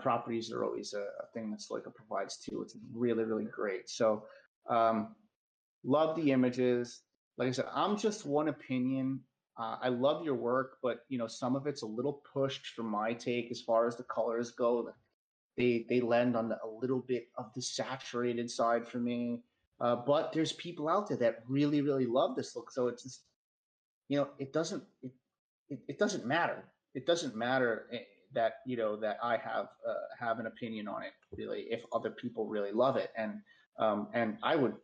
properties are always a thing that Sloika provides too, which is really, really great. So love the images. Like I said, I'm just one opinion. I love your work, but some of it's a little pushed for my take as far as the colors go. They lend on a little bit of the saturated side for me. But there's people out there that really, really love this look. So it's just, it doesn't matter. It doesn't matter that that I have an opinion on it really if other people really love it. And I would,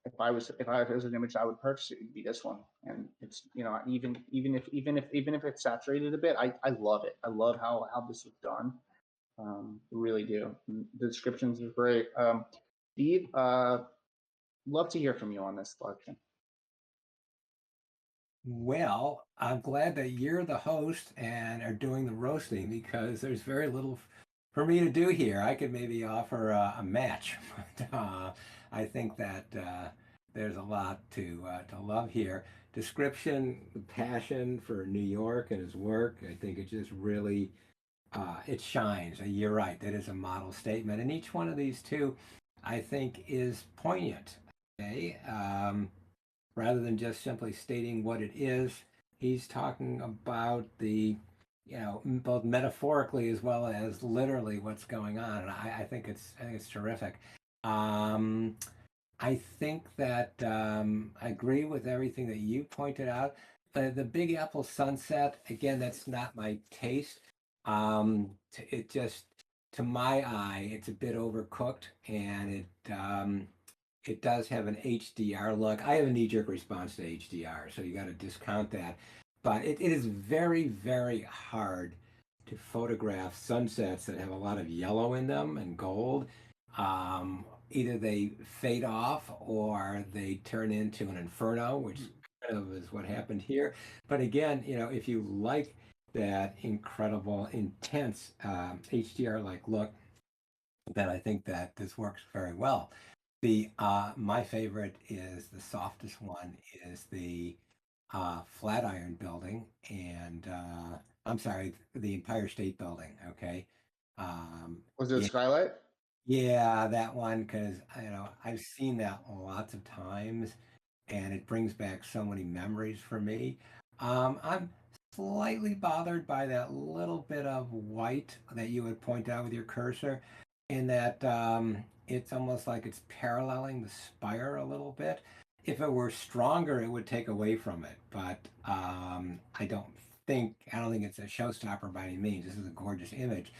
if I was an image I would purchase it, it'd be this one. And it's even if it's saturated a bit, I love it. I love how this was done. Really do. The descriptions are great. Steve, love to hear from you on this selection. Well, I'm glad that you're the host and are doing the roasting because there's very little for me to do here. I could maybe offer a match, but I think that there's a lot to love here. Description, passion for New York and his work. I think it just really it shines. You're right. That is a model statement, and each one of these two, I think, is poignant. Okay. Rather than just simply stating what it is, he's talking about both metaphorically as well as literally what's going on, and I think it's terrific. I think that I agree with everything that you pointed out. The Big Apple sunset, again, that's not my taste. It just, to my eye, it's a bit overcooked, and it does have an HDR look. I have a knee-jerk response to HDR, so you got to discount that. But it is very, very hard to photograph sunsets that have a lot of yellow in them and gold. Either they fade off or they turn into an inferno, which kind of is what happened here. But again, if you like that incredible, intense HDR-like look, then I think that this works very well. My favorite is the softest one is the Flatiron Building, and I'm sorry, the Empire State Building. Okay. Was it Yeah, Skylight? yeah, that one because I've seen that lots of times, and it brings back so many memories for me. I'm slightly bothered by that little bit of white that you would point out with your cursor, in that it's almost like it's paralleling the spire a little bit. If it were stronger, it would take away from it, but I don't think it's a showstopper by any means. This is a gorgeous image.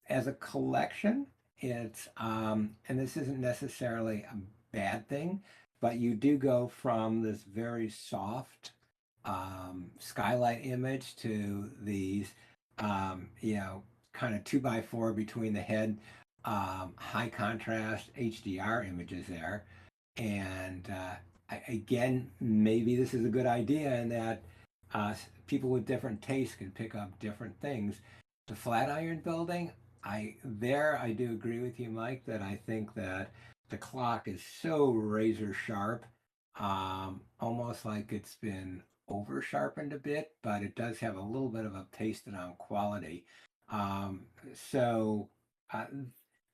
As a collection, it's and this isn't necessarily a bad thing, but you do go from this very soft skylight image to these kind of 2x4 between the head, high contrast HDR images there. And again, maybe this is a good idea in that people with different tastes can pick up different things. The Flatiron Building, I do agree with you, Mike, that I think that the clock is so razor sharp, almost like it's been over sharpened a bit, but it does have a little bit of a pasted on quality. So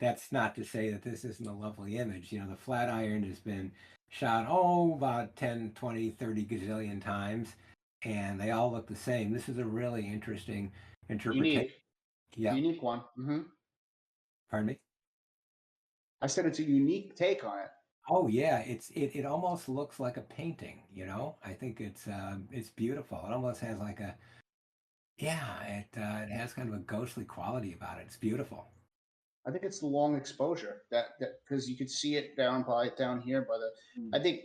that's not to say that this isn't a lovely image. The Flatiron has been shot about 10, 20, 30 gazillion times, and they all look the same. This is a really interesting interpretation. Unique one. Pardon me? I said it's a unique take on it. Oh yeah, it almost looks like a painting, you know? I think it's beautiful. It almost has like a yeah, it has kind of a ghostly quality about it. It's beautiful. I think it's the long exposure that because you could see it down here by the. I think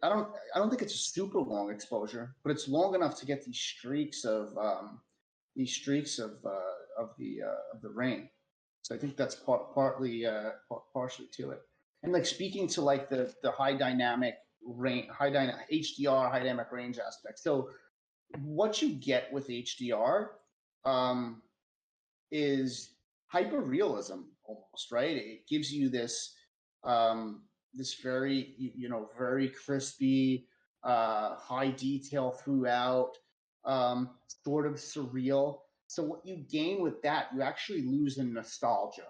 I don't think it's a super long exposure, but it's long enough to get these streaks of the rain. So I think that's partially to it. And like speaking to like the high dynamic range, high dynamic HDR, high dynamic range aspect. So what you get with HDR um, is hyper realism almost, right? It gives you this very very crispy, high detail throughout, sort of surreal. So what you gain with that, you actually lose in nostalgia.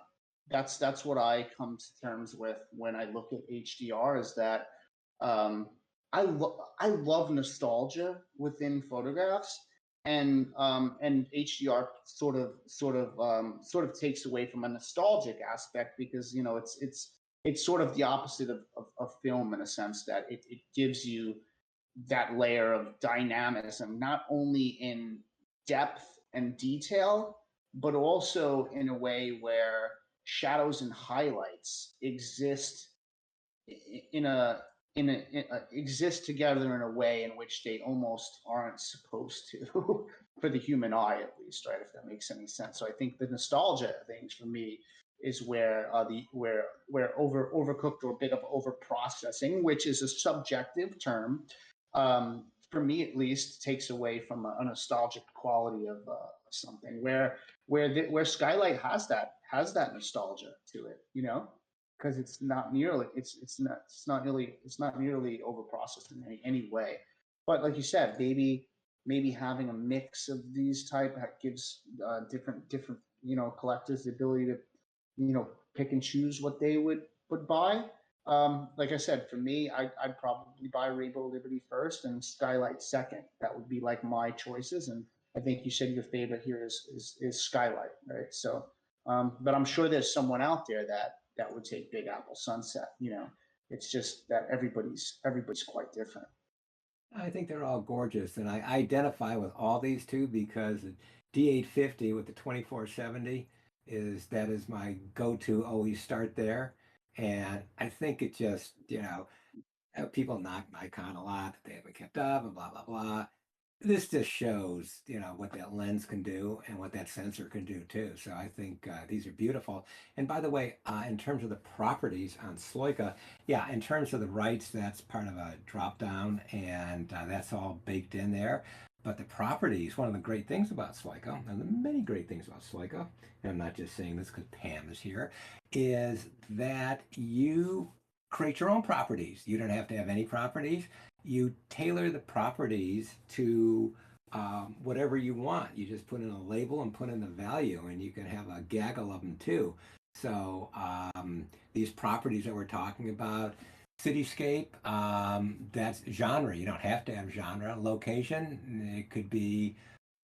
That's what I come to terms with when I look at HDR. Is that um, I love nostalgia within photographs, and HDR sort of takes away from a nostalgic aspect because it's sort of the opposite of film in a sense that it gives you that layer of dynamism, not only in depth and detail, but also in a way where shadows and highlights exist in a exist together in a way in which they almost aren't supposed to for the human eye, at least, right? If that makes any sense. So I think the nostalgia things for me is where the where overcooked or a bit of over processing, which is a subjective term, for me at least, takes away from a nostalgic quality of something where Skylight has that nostalgia to it, because it's not nearly it's not nearly over processed in any way. But like you said, maybe having a mix of these type gives different collectors the ability to pick and choose what they would buy. Like I said, for me, I'd probably buy Rainbow Liberty first and Skylight second. That would be like my choices. And I think you said your favorite here is Skylight, right? So, but I'm sure there's someone out there that would take Big Apple Sunset. It's just that everybody's quite different. I think they're all gorgeous, and I identify with all these two because the D850 with the 2470 is my go-to. Always start there, and I think it just people knock Nikon a lot that they haven't kept up and blah blah blah. This just shows, what that lens can do and what that sensor can do too. So I think these are beautiful. And by the way, in terms of the properties on Sloika, yeah, in terms of the rights, that's part of a drop down, and that's all baked in there. But the properties, one of the great things about Sloika, and the many great things about Sloika, and I'm not just saying this because Pam is here, is that you create your own properties. You don't have to have any properties. You tailor the properties to whatever you want. You just put in a label and put in the value, and you can have a gaggle of them too. So these properties that we're talking about, cityscape, that's genre. You don't have to have genre. Location, it could be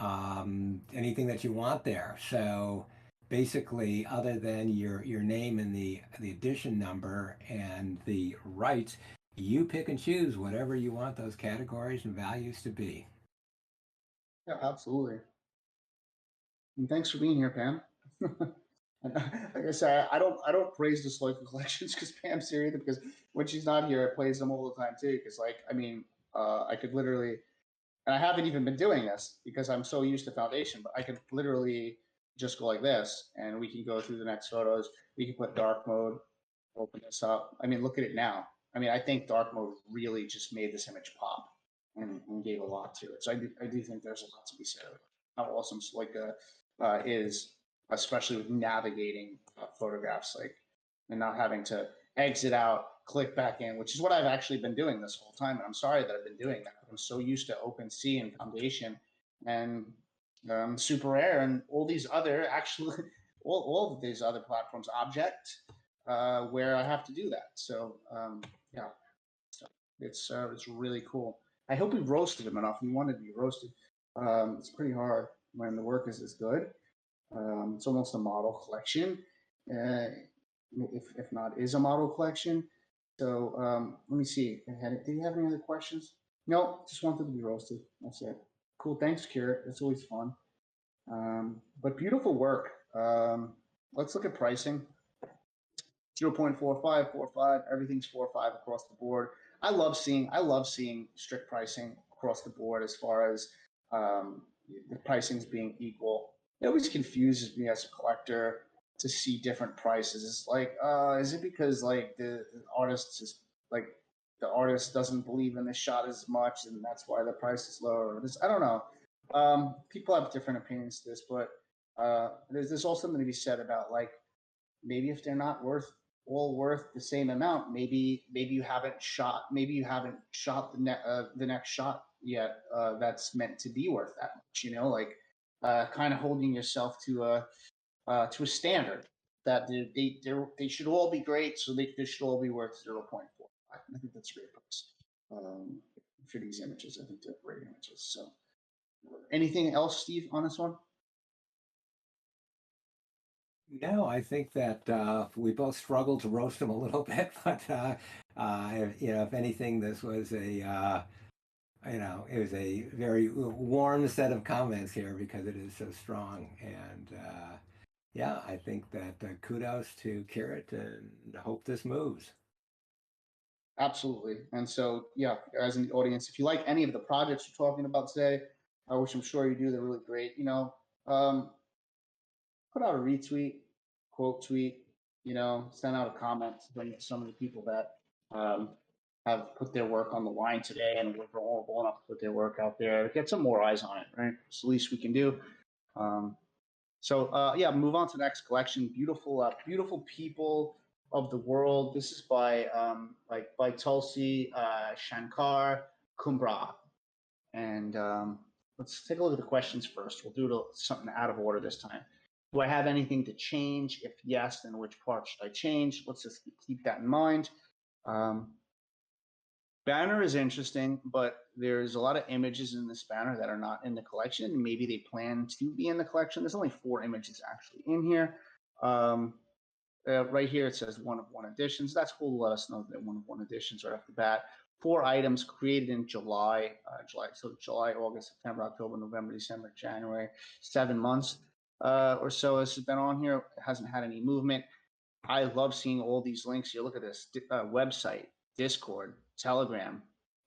anything that you want there. So basically, other than your name and the edition number and the rights, you pick and choose whatever you want those categories and values to be. Yeah, absolutely. And thanks for being here, Pam. Like I said, I don't praise the Sloika collections because Pam's here either. Because when she's not here, I plays them all the time too. Because like I mean, I could literally, and I haven't even been doing this because I'm so used to Foundation, but I could literally just go like this, and we can go through the next photos. We can put dark mode, open this up. I mean, look at it now. I mean, I think dark mode really just made this image pop and gave a lot to it. So I do think there's a lot to be said about how awesome Sloika is, especially with navigating photographs, like, and not having to exit out, click back in, which is what I've actually been doing this whole time. And I'm sorry that I've been doing that. I'm so used to OpenSea and Foundation and Super Rare and all these other actually all of these other platforms, Object, where I have to do that. So yeah, so it's really cool. I hope we roasted him enough. He wanted to be roasted. It's pretty hard when the work is as good. It's almost a model collection, if not is a model collection. So let me see. Did you have any other questions? No, just wanted to be roasted. That's it. Cool. Thanks, Kira. It's always fun. But beautiful work. Let's look at pricing. 0.4545. Everything's 4 or 5 across the board. I love seeing strict pricing across the board as far as the pricings being equal. It always confuses me as a collector to see different prices. It's like, is it because like the artist is like the artist doesn't believe in the shot as much, and that's why the price is lower? I don't know. People have different opinions to this, but there's also something to be said about like maybe if they're not worth the same amount, maybe you haven't shot the next shot yet that's meant to be worth that much. Like kind of holding yourself to a standard that they should all be great, so they should all be worth 0.45. I think that's a great price for these images. I think they're great images. So, anything else, Steve, on this one? No, I think that we both struggled to roast him a little bit, but if anything, this was it was a very warm set of comments here because it is so strong. And yeah, I think that kudos to Carrot and hope this moves. Absolutely. And so, yeah, guys in the audience, if you like any of the projects we're talking about today, which I'm sure you do, they're really great. Put out a retweet, quote tweet, send out a comment to some of the people that have put their work on the line today and we're vulnerable enough to put their work out there. Get some more eyes on it, right? It's the least we can do. Yeah, move on to the next collection. Beautiful people of the world. This is by Tulsi Shankar Kumbra. And let's take a look at the questions first. We'll do something out of order this time. Do I have anything to change? If yes, then which part should I change? Let's just keep that in mind. Banner is interesting, but there's a lot of images in this banner that are not in the collection, and maybe they plan to be in the collection. There's only 4 images actually in here. Right here it says 1 of 1 editions. That's cool to let us know that 1 of 1 editions right off the bat. 4 items created in July, August, September, October, November, December, January, 7 months or so has been on here. It hasn't had any movement. I love seeing all these links. You look at this website, Discord, Telegram,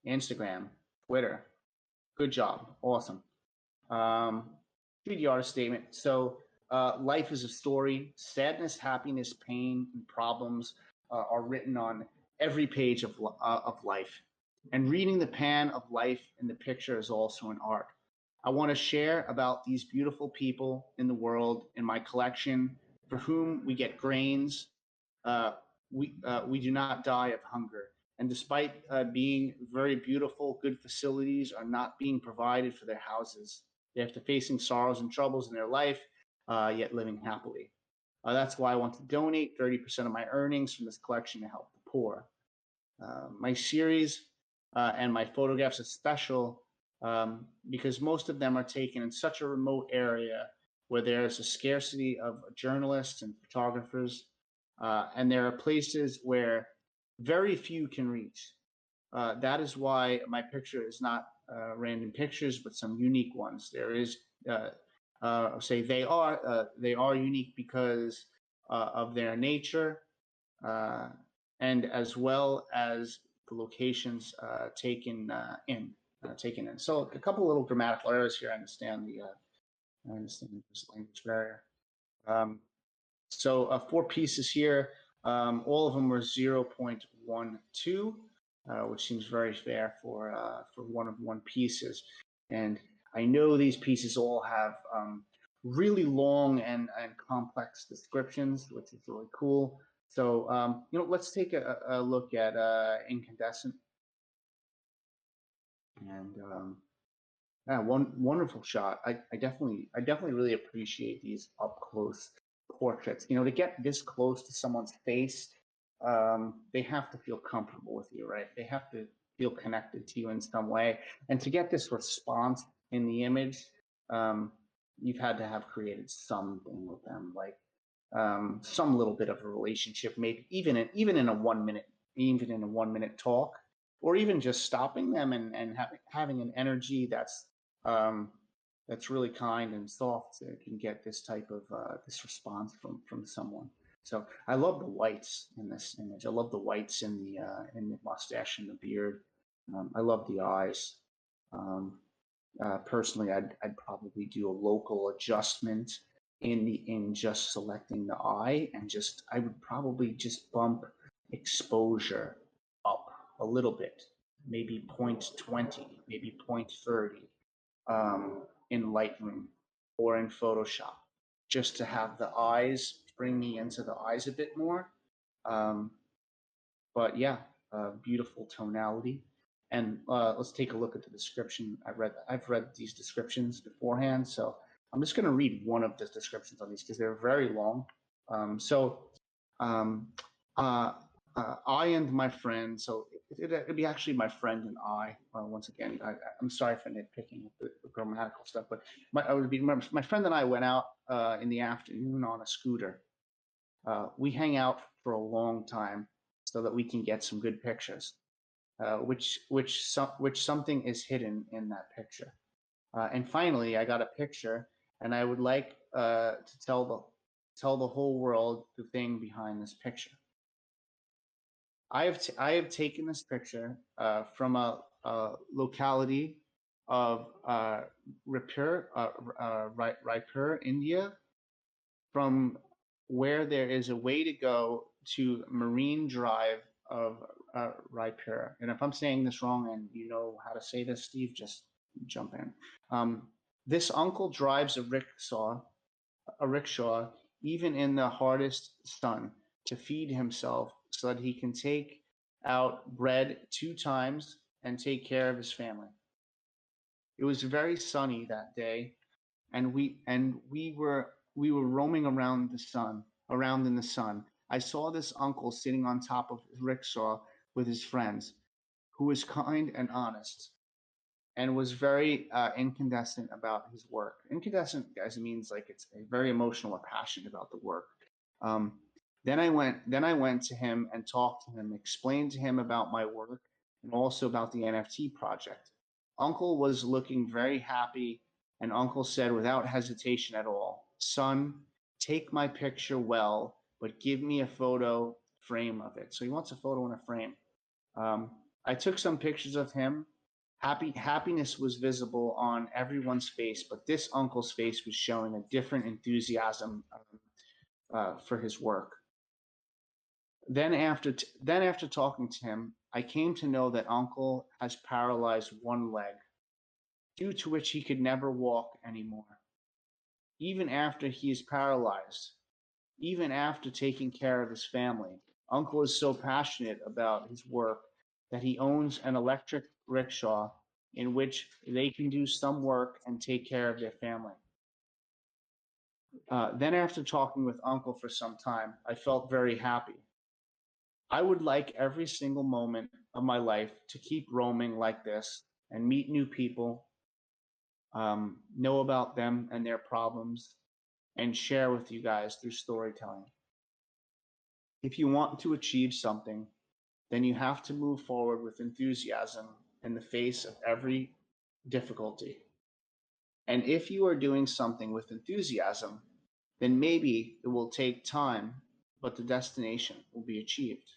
Instagram, Twitter. Good job. Awesome. Read the artist statement. So life is a story. Sadness, happiness, pain, and problems are written on every page of life. And reading the pan of life in the picture is also an art. I want to share about these beautiful people in the world in my collection for whom we get grains. We do not die of hunger. And despite being very beautiful, good facilities are not being provided for their houses. They're after facing sorrows and troubles in their life, yet living happily. That's why I want to donate 30% of my earnings from this collection to help the poor. My series and my photographs are special because most of them are taken in such a remote area where there's a scarcity of journalists and photographers, and there are places where very few can reach. That is why my picture is not random pictures, but some unique ones. There is, say, they are unique because of their nature, and as well as the locations taken in. So a couple little grammatical errors here. I understand this language barrier. So 4 pieces here. All of them were 0.12, which seems very fair for 1 of 1 pieces. And I know these pieces all have really long and complex descriptions, which is really cool. So let's take a look at Incandescent. And wonderful shot. I definitely really appreciate these up close portraits. To get this close to someone's face, they have to feel comfortable with you, right? They have to feel connected to you in some way. And to get this response in the image, you've had to have created something with them, like some little bit of a relationship, maybe even in a 1 minute even in a 1-minute talk, or even just stopping them and having an energy that's really kind and soft, can get this type of this response from someone. So I love the whites in this image. I love the whites in the mustache and the beard. I love the eyes. Personally, I'd probably do a local adjustment in just selecting the eye, and I would probably just bump exposure up a little bit, maybe 0.20, maybe 0.30, in Lightroom or in Photoshop, just to have the eyes, bring me into the eyes a bit more. But yeah, beautiful tonality. And let's take a look at the description. I've read these descriptions beforehand, so I'm just going to read one of the descriptions on these because they're very long. I and my friend, so it'd be actually my friend and I. Once again, I'm sorry for nitpicking the grammatical stuff, but my friend and I went out in the afternoon on a scooter. We hang out for a long time so that we can get some good pictures, which something is hidden in that picture. And finally, I got a picture, and I would like to tell the whole world the thing behind this picture. I have taken this picture from a locality of Raipur, India, from where there is a way to go to Marine Drive of Raipur. And if I'm saying this wrong and you know how to say this, Steve, just jump in. This uncle drives a rickshaw, even in the hardest sun, to feed himself so that he can take out bread 2 times and take care of his family. It was very sunny that day, and we were roaming around in the sun. I saw this uncle sitting on top of his rickshaw with his friends, who was kind and honest, and was very incandescent about his work. Incandescent, guys, means like it's very emotional or passionate about the work. Then I went to him and talked to him, explained to him about my work and also about the NFT project. Uncle was looking very happy, and Uncle said without hesitation at all, "Son, take my picture well, but give me a photo frame of it." So he wants a photo in a frame. I took some pictures of him. Happiness was visible on everyone's face, but this uncle's face was showing a different enthusiasm for his work. Then after talking to him, I came to know that Uncle has paralyzed one leg, due to which he could never walk anymore. Even after he is paralyzed, even after taking care of his family, Uncle is so passionate about his work that he owns an electric rickshaw in which they can do some work and take care of their family. Then after talking with Uncle for some time, I felt very happy. I would like every single moment of my life to keep roaming like this and meet new people, know about them and their problems, and share with you guys through storytelling. If you want to achieve something, then you have to move forward with enthusiasm in the face of every difficulty. And if you are doing something with enthusiasm, then maybe it will take time, but the destination will be achieved.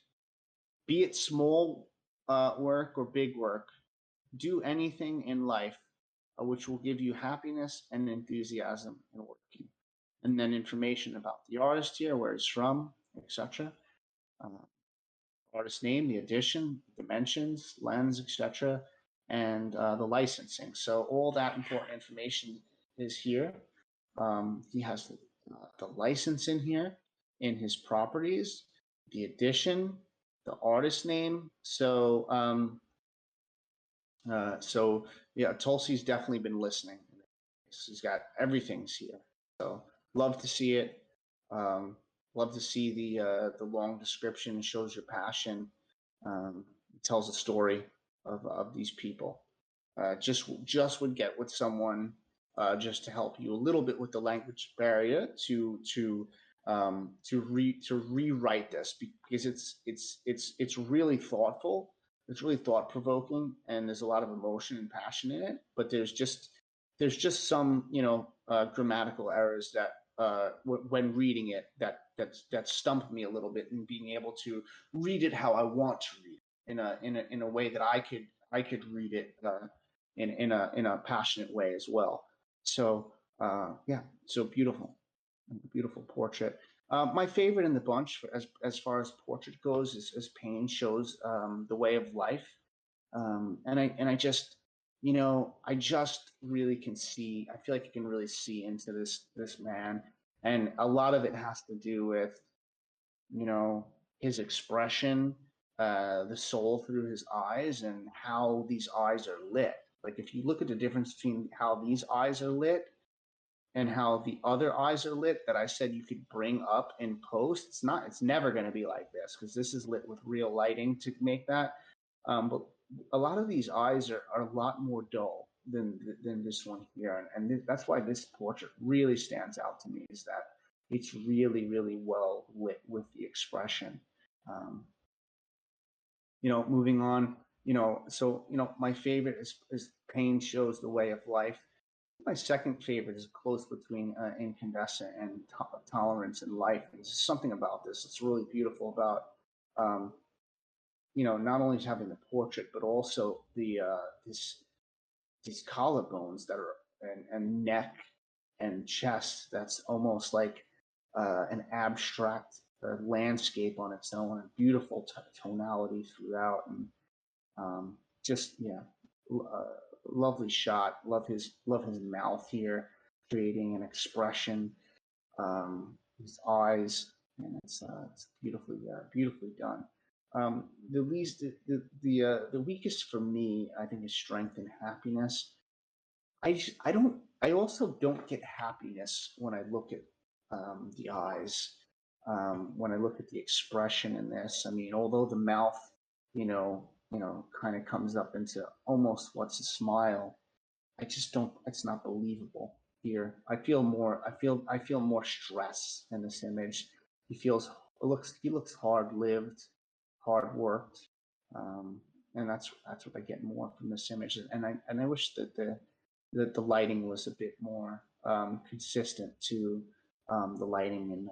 Be it small work or big work, do anything in life which will give you happiness and enthusiasm in working. And then information about the artist here, where he's from, etc. Artist name, the edition, dimensions, lens, etc., and the licensing. So all that important information is here. He has the license in here, in his properties, the edition, the artist name. So yeah, Tulsi's definitely been listening. He's got everything's here. So love to see it. Love to see the long description. It shows your passion. It tells a story of these people. Just would get with someone just to help you a little bit with the language barrier to to rewrite this, because it's really thoughtful. It's really thought provoking, and there's a lot of emotion and passion in it. But there's just some grammatical errors that when reading it that stumped me a little bit in being able to read it how I want to read it, in a way that I could read it in a passionate way as well. So yeah, so beautiful portrait. My favorite in the bunch, as far as portrait goes, is Payne shows the way of life, and I just I just really can see. I feel like I can really see into this man, and a lot of it has to do with his expression, the soul through his eyes, and how these eyes are lit. Like if you look at the difference between how these eyes are lit and how the other eyes are lit that I said you could bring up in post, it's never going to be like this, because this is lit with real lighting to make that. But a lot of these eyes are a lot more dull than this one here, and that's why this portrait really stands out to me, is that it's really well lit with the expression. Um, Moving on, so my favorite is Payne shows the way of life. My second favorite is close between Incandescent and Tolerance in Life. There's something about this that's really beautiful about, not only having the portrait, but also these collarbones that are and neck and chest. That's almost like an abstract landscape on its own, and beautiful tonality throughout, and just lovely shot. Love his mouth here, creating an expression. His eyes, and it's beautifully done. The least the weakest for me, I think, is Strength and Happiness. I don't. I also don't get happiness when I look at the eyes. When I look at the expression in this, I mean, although the mouth, kind of comes up into almost what's a smile, I just don't. It's not believable here. I feel more stress in this image. He feels. He looks hard lived, hard worked, and that's what I get more from this image. And I wish that the lighting was a bit more consistent to the lighting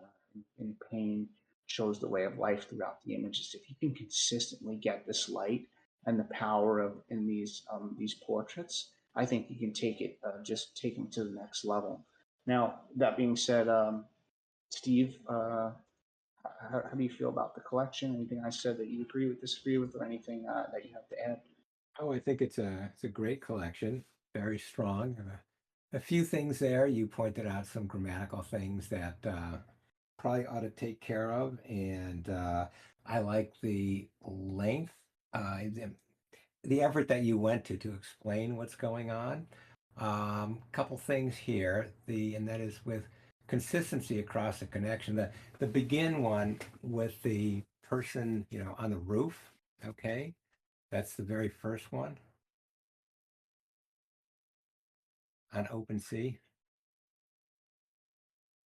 in Payne shows the way of life throughout the images. If you can consistently get this light and the power of in these portraits, I think you can just take them to the next level. Now, that being said, Steve, how do you feel about the collection? Anything I said that you agree with, disagree with, or anything that you have to add? Oh, I think it's a great collection, very strong. A few things there. You pointed out some grammatical things that probably ought to take care of, and I like the length, the effort that you went to explain what's going on. Couple things here, and that is with consistency across the connection. The begin one with the person, on the roof. Okay, that's the very first one on OpenSea.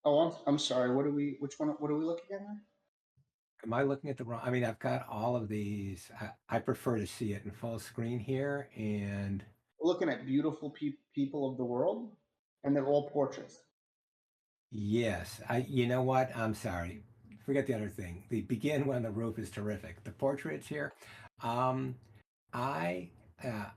Oh, I'm sorry. Which one? What are we looking at now? Am I looking at the wrong? I mean, I've got all of these. I prefer to see it in full screen here, and We're looking at beautiful people of the world, and they're all portraits. yes, you know what? I'm sorry. Forget the other thing. The begin when the roof is terrific. The portraits here, um, I,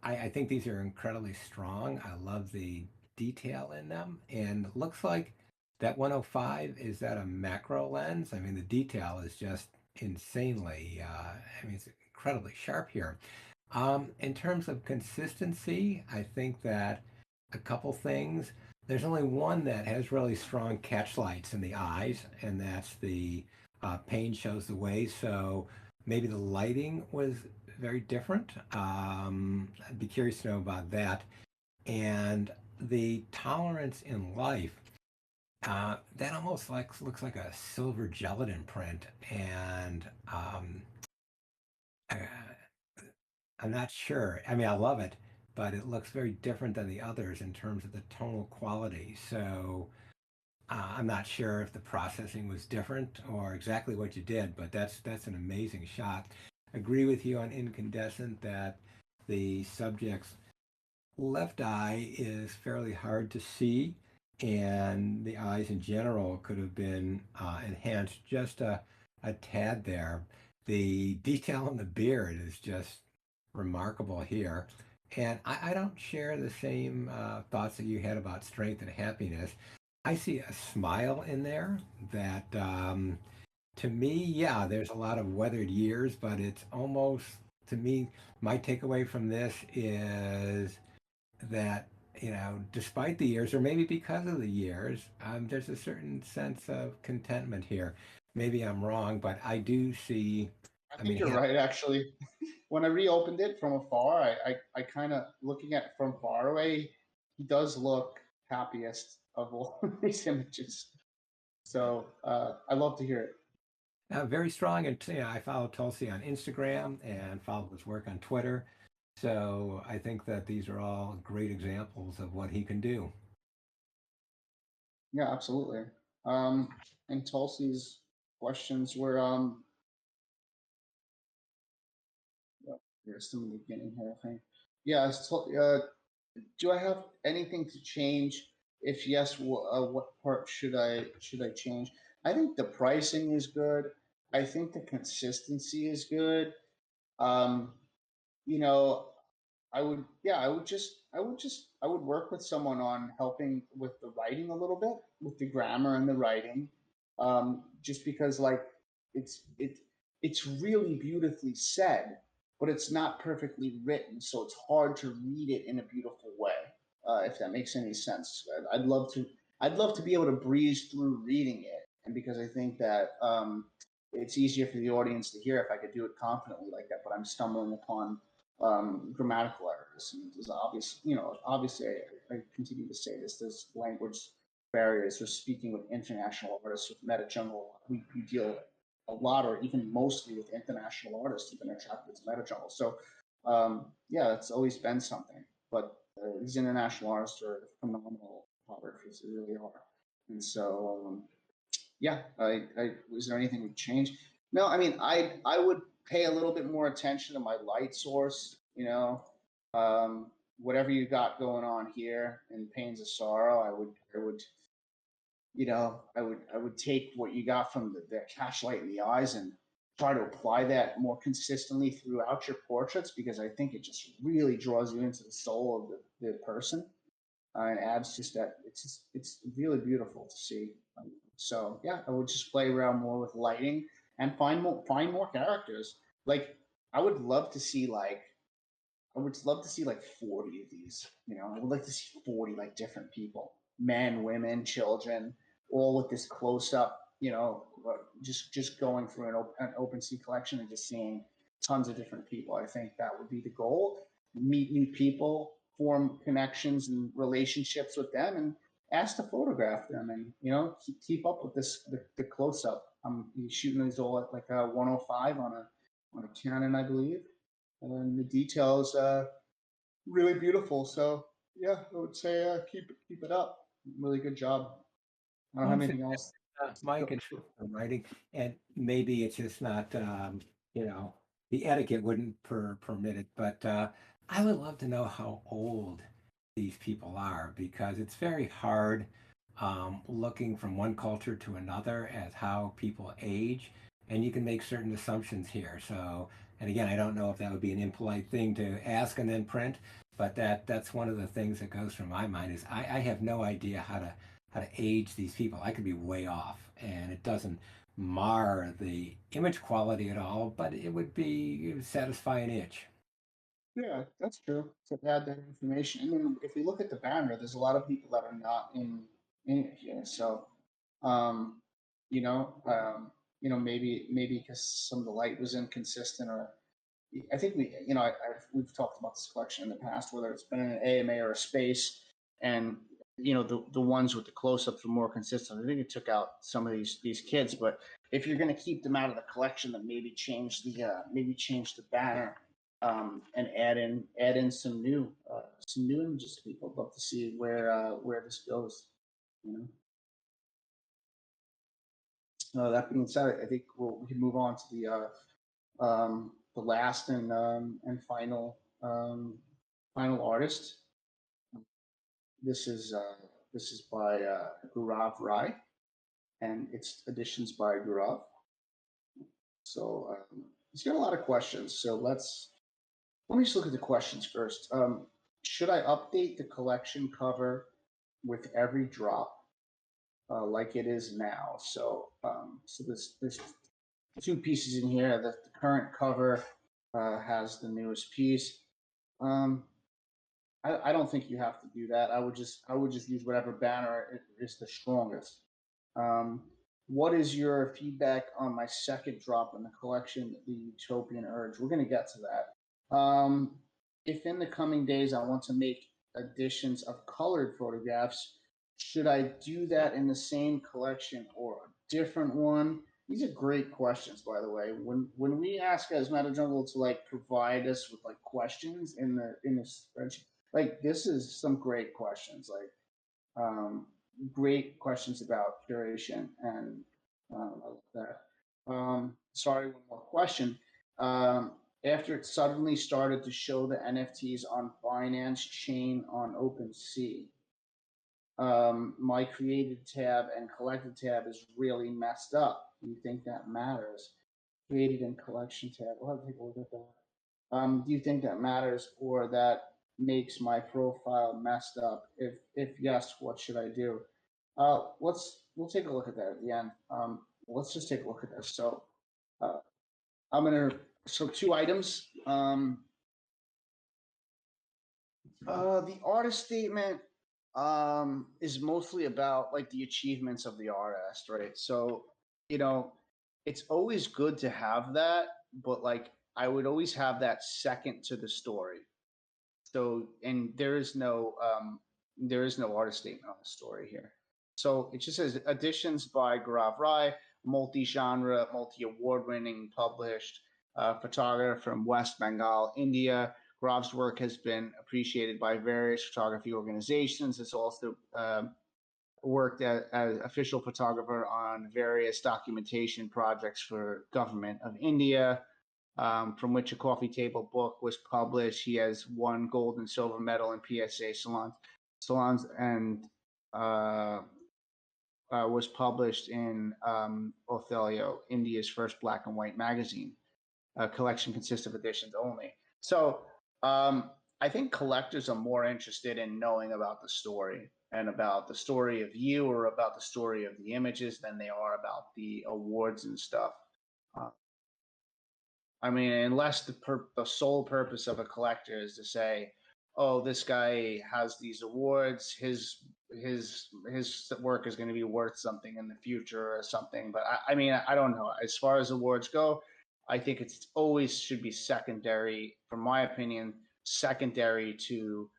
I think these are incredibly strong. I love the detail in them, and it looks like that 105, is that a macro lens? I mean, the detail is just insanely. I mean, it's incredibly sharp here. In terms of consistency, I think that a couple things. There's only one that has really strong catch lights in the eyes, and that's the Payne shows the way. So maybe the lighting was very different. I'd be curious to know about that. And the tolerance in life, that almost looks like a silver gelatin print, and uh, I'm not sure. I mean, I love it, but it looks very different than the others in terms of the tonal quality. So I'm not sure if the processing was different or exactly what you did, but that's an amazing shot. Agree with you on incandescent that the subject's left eye is fairly hard to see, and the eyes in general could have been enhanced just a tad there. The detail in the beard is just remarkable here. And I don't share the same thoughts that you had about strength and happiness. I see a smile in there that, to me, yeah, there's a lot of weathered years, but it's almost, to me, my takeaway from this is that, despite the years, or maybe because of the years, there's a certain sense of contentment here. Maybe I'm wrong, but I do see, I I think mean, you're right, actually. When I reopened it from afar, I kind of looking at it from far away, he does look happiest of all these images. So I love to hear it. very strong. And I follow Tulsi on Instagram and follow his work on Twitter. So I think that these are all great examples of what he can do. Yeah, absolutely. And Tulsi's questions were there's some in the beginning here, I think. Yeah, do I have anything to change? If yes, what part should I change? I think the pricing is good. I think the consistency is good. Um, you know, I would work with someone on helping with the writing a little bit, with the grammar and the writing. Just because like it's it it's really beautifully said, but it's not perfectly written, so it's hard to read it in a beautiful way. If that makes any sense, I'd love to be able to breeze through reading it, and because I think that it's easier for the audience to hear if I could do it confidently like that. But I'm stumbling upon grammatical errors. And there's obvious, obviously, I continue to say this. There's language barriers. We're speaking with international artists with MetaJungle. We deal a lot, or even mostly, with international artists who've been attracted to MetaJungle. So, yeah, that's always been something. But these international artists are phenomenal photographers. They really are. And so, yeah, was there anything we change? No, I mean, I would pay a little bit more attention to my light source. Whatever you got going on here in Pains of Sorrow, I would take what you got from the cash light in the eyes and try to apply that more consistently throughout your portraits, because I think it just really draws you into the soul of the person, and adds just that. It's really beautiful to see. So yeah, I would just play around more with lighting and find more characters. Like I would love to see like I would love to see like 40 of these. I would like to see 40 like different people, men, women, children, all with this close up. Just going through an OpenSea collection and just seeing tons of different people. I think that would be the goal. Meet new people, form connections and relationships with them, and ask to photograph them, and keep up with the close up. I'm shooting these all at like a 105 on a Canon, I believe, and the details really beautiful. So yeah, I would say keep it up. Really good job. I don't Well, have I'm anything else. Mike and writing, and maybe it's just not, you know, the etiquette wouldn't permit it, but I would love to know how old these people are, because it's very hard looking from one culture to another as how people age, and you can make certain assumptions here. So, and again, I don't know if that would be an impolite thing to ask and then print, but that's one of the things that goes through my mind is I have no idea how to age these people. I could be way off, and it doesn't mar the image quality at all, but it would satisfy an itch. Yeah, that's true. To add that information, and then if we look at the banner, there's a lot of people that are not in it here. So, um, maybe because some of the light was inconsistent, or I think we've talked about this collection in the past, whether it's been in an AMA or a space, and the ones with the close-ups were more consistent. I think it took out some of these kids, but if you're going to keep them out of the collection, then maybe change the banner, and add in some new images. People love to see where this goes. You know. That being said, I think we can move on to the last and final artist. This is by Gaurav Rai, and it's editions by Gaurav. So he's got a lot of questions. So let me just look at the questions first. Should I update the collection cover with every drop like it is now? So there's two pieces in here. The current cover has the newest piece. I don't think you have to do that. I would just use whatever banner is the strongest. What is your feedback on my second drop in the collection, the Utopian Urge? We're going to get to that. If in the coming days I want to make editions of colored photographs, should I do that in the same collection or a different one? These are great questions, by the way. When we ask as MetaJungle to like provide us with like questions in the spreadsheet, like this is some great questions, like great questions about curation and that. Sorry, one more question. After it suddenly started to show the NFTs on Binance Chain on OpenSea, my created tab and collected tab is really messed up. Do you think that matters? Created and collection tab. We'll have to take a look at that. Do you think that matters, or that makes my profile messed up? If yes, what should I do? We'll take a look at that at the end. Let's just take a look at this. So so two items. The artist statement is mostly about like the achievements of the artist, right? So, it's always good to have that, but like I would always have that second to the story. So, and there is no artist statement on the story here. So it just says additions by Gaurav Rai, multi-genre, multi-award-winning published photographer from West Bengal, India. Gaurav's work has been appreciated by various photography organizations. It's also worked as official photographer on various documentation projects for government of India, from which a coffee table book was published. He has won gold and silver medal in PSA salons, and was published in Othello, India's first black and white magazine. Collection consists of editions only. So I think collectors are more interested in knowing about the story and about the story of you or about the story of the images than they are about the awards and stuff. I mean, unless the sole purpose of a collector is to say, oh, this guy has these awards, his work is going to be worth something in the future or something. But I mean, I don't know. As far as awards go, I think it's always should be secondary, from my opinion, secondary to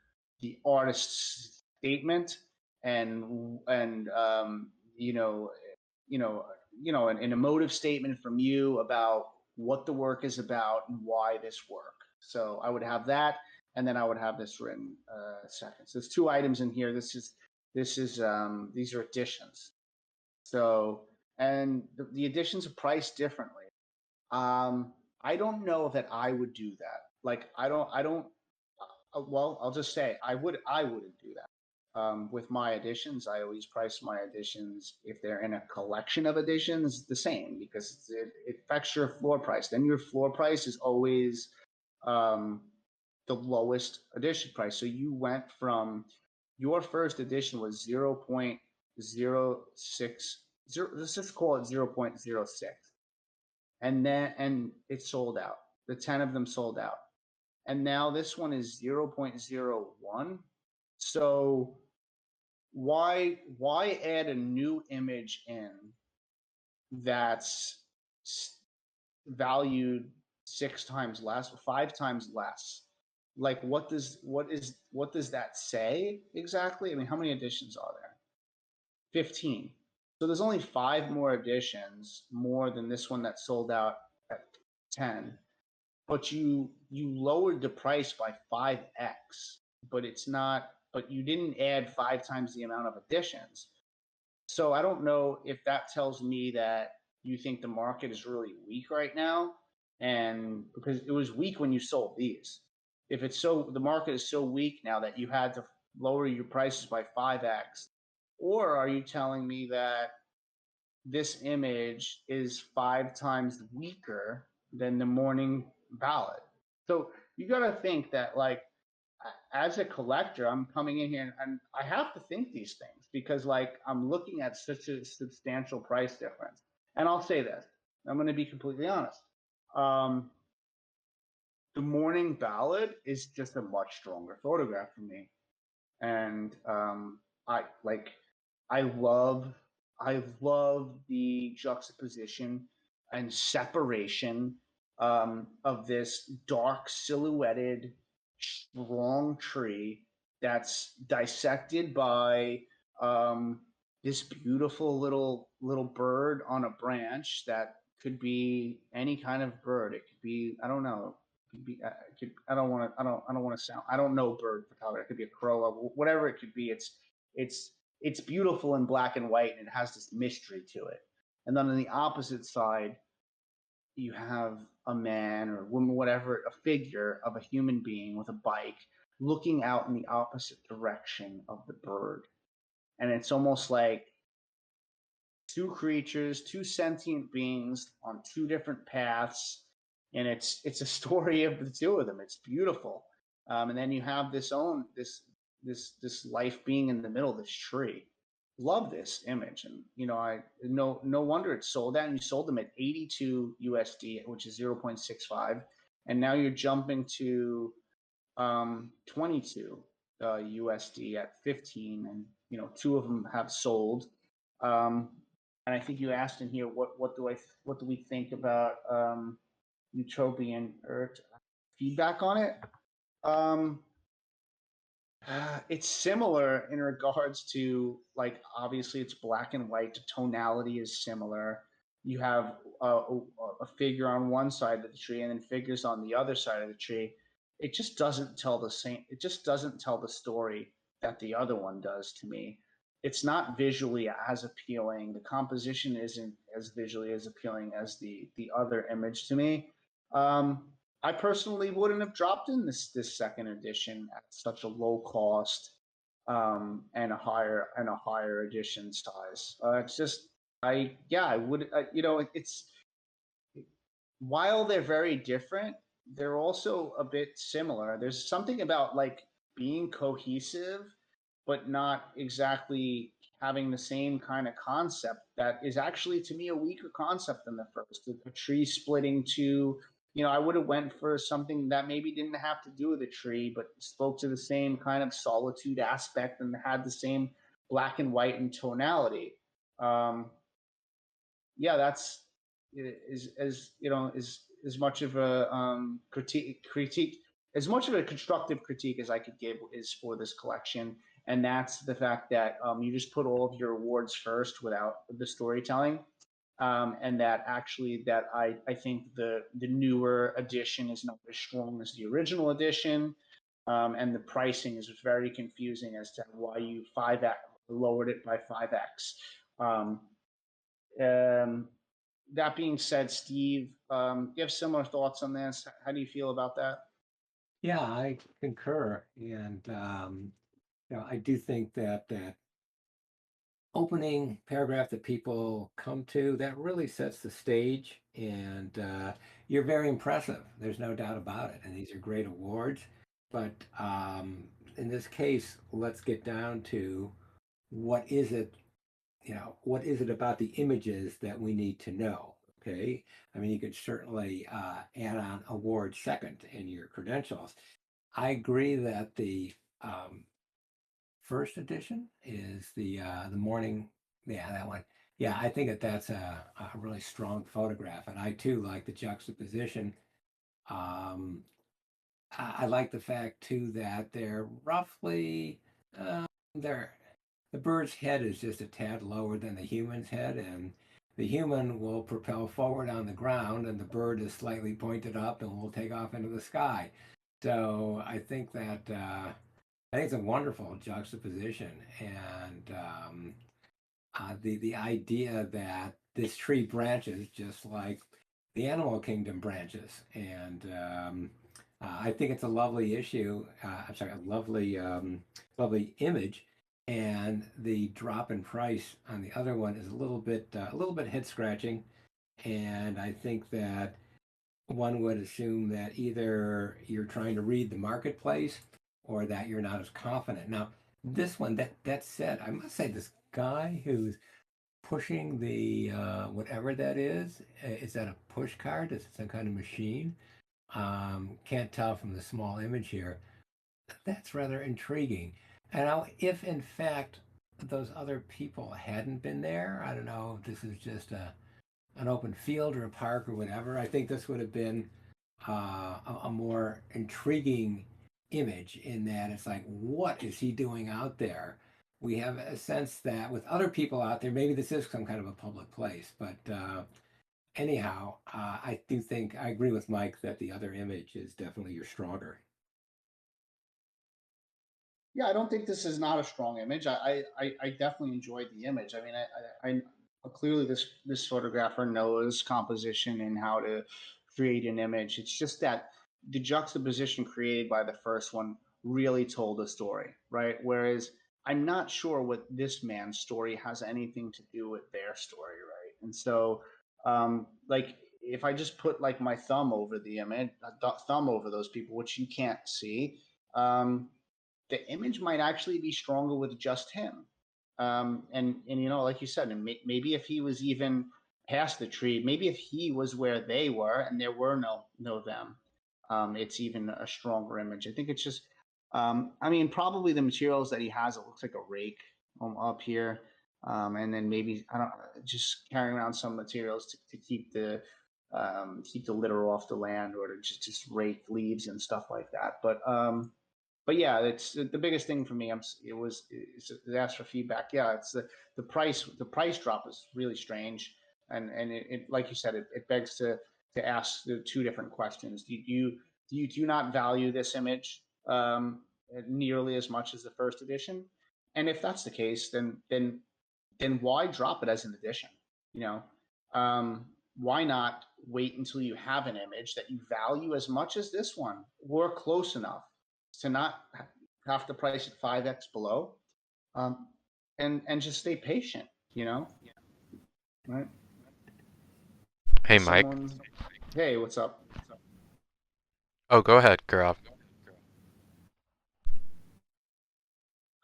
the artist's statement and an emotive statement from you about what the work is about and why this work. So I would have that, and then I would have this written second. So there's two items in here. These are additions. So, and the additions are priced differently. I don't know that I would do that. Like, I don't. Well, I'll just say I wouldn't do that. With my editions, I always price my editions, if they're in a collection of editions, the same, because it affects your floor price. Then your floor price is always the lowest edition price. So you went from your first edition was 0.060. Let's just call it 0.06. And it sold out. The 10 of them sold out. And now this one is 0.01. So why add a new image in that's valued 6 times less, 5 times less? Like, what does that say exactly? I mean, how many editions are there? 15. So there's only 5 more editions, more than this one that sold out at 10. But you lowered the price by 5x, but you didn't add 5 times the amount of editions. So I don't know if that tells me that you think the market is really weak right now, and because it was weak when you sold these. If it's so, the market is so weak now that you had to lower your prices by 5x, or are you telling me that this image is 5 times weaker than the morning ballad? So you got to think that, like, as a collector, I'm coming in here and I have to think these things because, like, I'm looking at such a substantial price difference. And I'll say this, I'm going to be completely honest. The morning ballad is just a much stronger photograph for me. And I like, I love the juxtaposition and separation of this dark silhouetted strong tree that's dissected by this beautiful little bird on a branch that could be any kind of bird. It could be, I don't know, it could be, I don't want to sound, I don't know bird photography. It could be a crow, whatever it could be. It's beautiful in black and white, and it has this mystery to it. And then on the opposite side, you have a man or woman, whatever, a figure of a human being with a bike looking out in the opposite direction of the bird. And it's almost like two creatures, two sentient beings on two different paths. And it's a story of the two of them. It's beautiful. And then you have this life being in the middle of this tree. Love this image, and I no wonder it sold out. And you sold them at 82 USD, which is 0.65, and now you're jumping to 22 USD at 15, and two of them have sold. And I think you asked in here, what do we think about Utopian Earth? Feedback on it. It's similar in regards to, like, obviously it's black and white. The tonality is similar. You have a figure on one side of the tree and then figures on the other side of the tree. It just doesn't tell the same. It just doesn't tell the story that the other one does to me. It's not visually as appealing. The composition isn't as visually as appealing as the other image to me. I personally wouldn't have dropped in this second edition at such a low cost and a higher edition size. It's just I would it's, while they're very different, they're also a bit similar. There's something about, like, being cohesive but not exactly having the same kind of concept that is actually, to me, a weaker concept than the first. A tree splitting two. I would have went for something that maybe didn't have to do with a tree, but spoke to the same kind of solitude aspect and had the same black and white and tonality. That's as much of a critique, as much of a constructive critique as I could give is for this collection, and that's the fact that you just put all of your awards first without the storytelling. And that actually, that I think the newer edition is not as strong as the original edition, and the pricing is very confusing as to why you lowered it by 5x. That being said, Steve, you have similar thoughts on this? How do you feel about that? Yeah, I concur, and I do think that opening paragraph that people come to, that really sets the stage, and you're very impressive. There's no doubt about it, and these are great awards. But in this case, let's get down to what is it about the images that we need to know. Okay, I mean, you could certainly add on award second in your credentials. I agree that the first edition is the morning. Yeah, that one. Yeah, I think that's a really strong photograph, and I too like the juxtaposition. I like the fact too that they're roughly the bird's head is just a tad lower than the human's head, and the human will propel forward on the ground, and the bird is slightly pointed up and will take off into the sky. So I think it's a wonderful juxtaposition, and the idea that this tree branches just like the animal kingdom branches, and I think it's a lovely issue. I'm sorry, a lovely image, and the drop in price on the other one is a little bit head scratching, and I think that one would assume that either you're trying to read the marketplace or that you're not as confident. Now, this one, that said, I must say this guy who's pushing the whatever that is that a push cart? Is it some kind of machine? Can't tell from the small image here. That's rather intriguing. And now, if in fact those other people hadn't been there, I don't know if this is just an open field or a park or whatever. I think this would have been a more intriguing image in that it's like, what is he doing out there? We have a sense that with other people out there, maybe this is some kind of a public place. But anyhow, I do think I agree with Mike that the other image is definitely your stronger. Yeah, I don't think this is not a strong image. I definitely enjoyed the image. I mean, clearly this photographer knows composition and how to create an image. It's just that the juxtaposition created by the first one really told a story, right? Whereas I'm not sure what this man's story has anything to do with their story, right? And so, like, if I just put like my thumb over the image, thumb over those people, which you can't see, um, the image might actually be stronger with just him. And you know, like you said, and maybe if he was even past the tree, maybe if he was where they were and there were no them, it's even a stronger image. I think it's just, I mean, probably the materials that he has. It looks like a rake up here, and then maybe I don't just carrying around some materials to keep the litter off the land, or to just rake leaves and stuff like that. But yeah, it's the biggest thing for me. It asked for feedback. Yeah, it's the price. The price drop is really strange, and it like you said, it begs to ask the two different questions. Do you not value this image nearly as much as the first edition? And if that's the case, then why drop it as an edition? You know, why not wait until you have an image that you value as much as this one, or close enough to not have to price it 5x below, um, and just stay patient, right? Hey, Mike. Someone, hey, what's up? Oh, go ahead, Gaurav.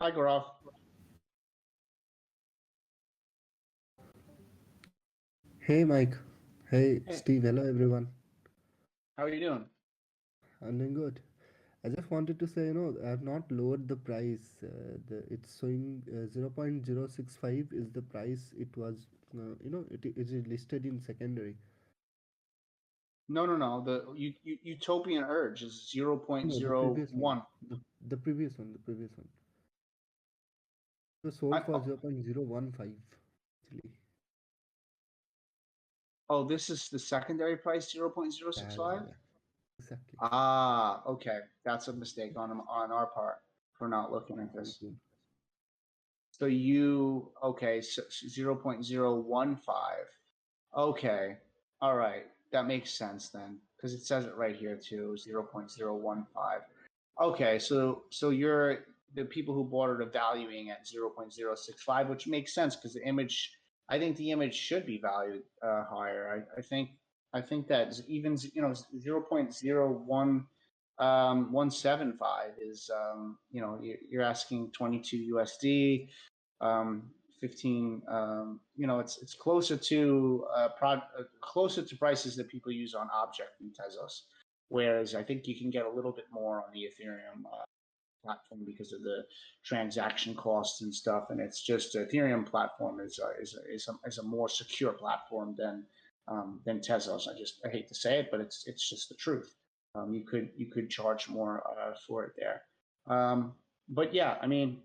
Hi, Gaurav. Hey Mike. Hey Hey, Steve. Hello everyone. how are you doing? I'm doing good. I just wanted to say, I have not lowered the price. It's showing 0.065 is the price it was. It is listed in secondary. No. The utopian urge is zero point No, the zero previous one. 0.01. The previous one. The previous one. It was sold I, for 0.015 actually. oh, this is the secondary price, Yeah, yeah, 0.065. yeah. Exactly. Ah, okay. That's a mistake on our part for not looking at Thank this. you. So okay, so 0.015. Okay. All right. That makes sense then, because it says it right here too, 0.015. Okay, so you're the people who bought it are valuing at 0.065, which makes sense because I think the image should be valued higher. I think that even 0.01 175 is you're asking 22 USD, 15, it's closer to prices that people use on Object and Tezos, whereas I think you can get a little bit more on the Ethereum platform because of the transaction costs and stuff. And it's just Ethereum platform is a more secure platform than Tezos. I hate to say it, but it's just the truth. You could charge more for it there. But yeah, I mean,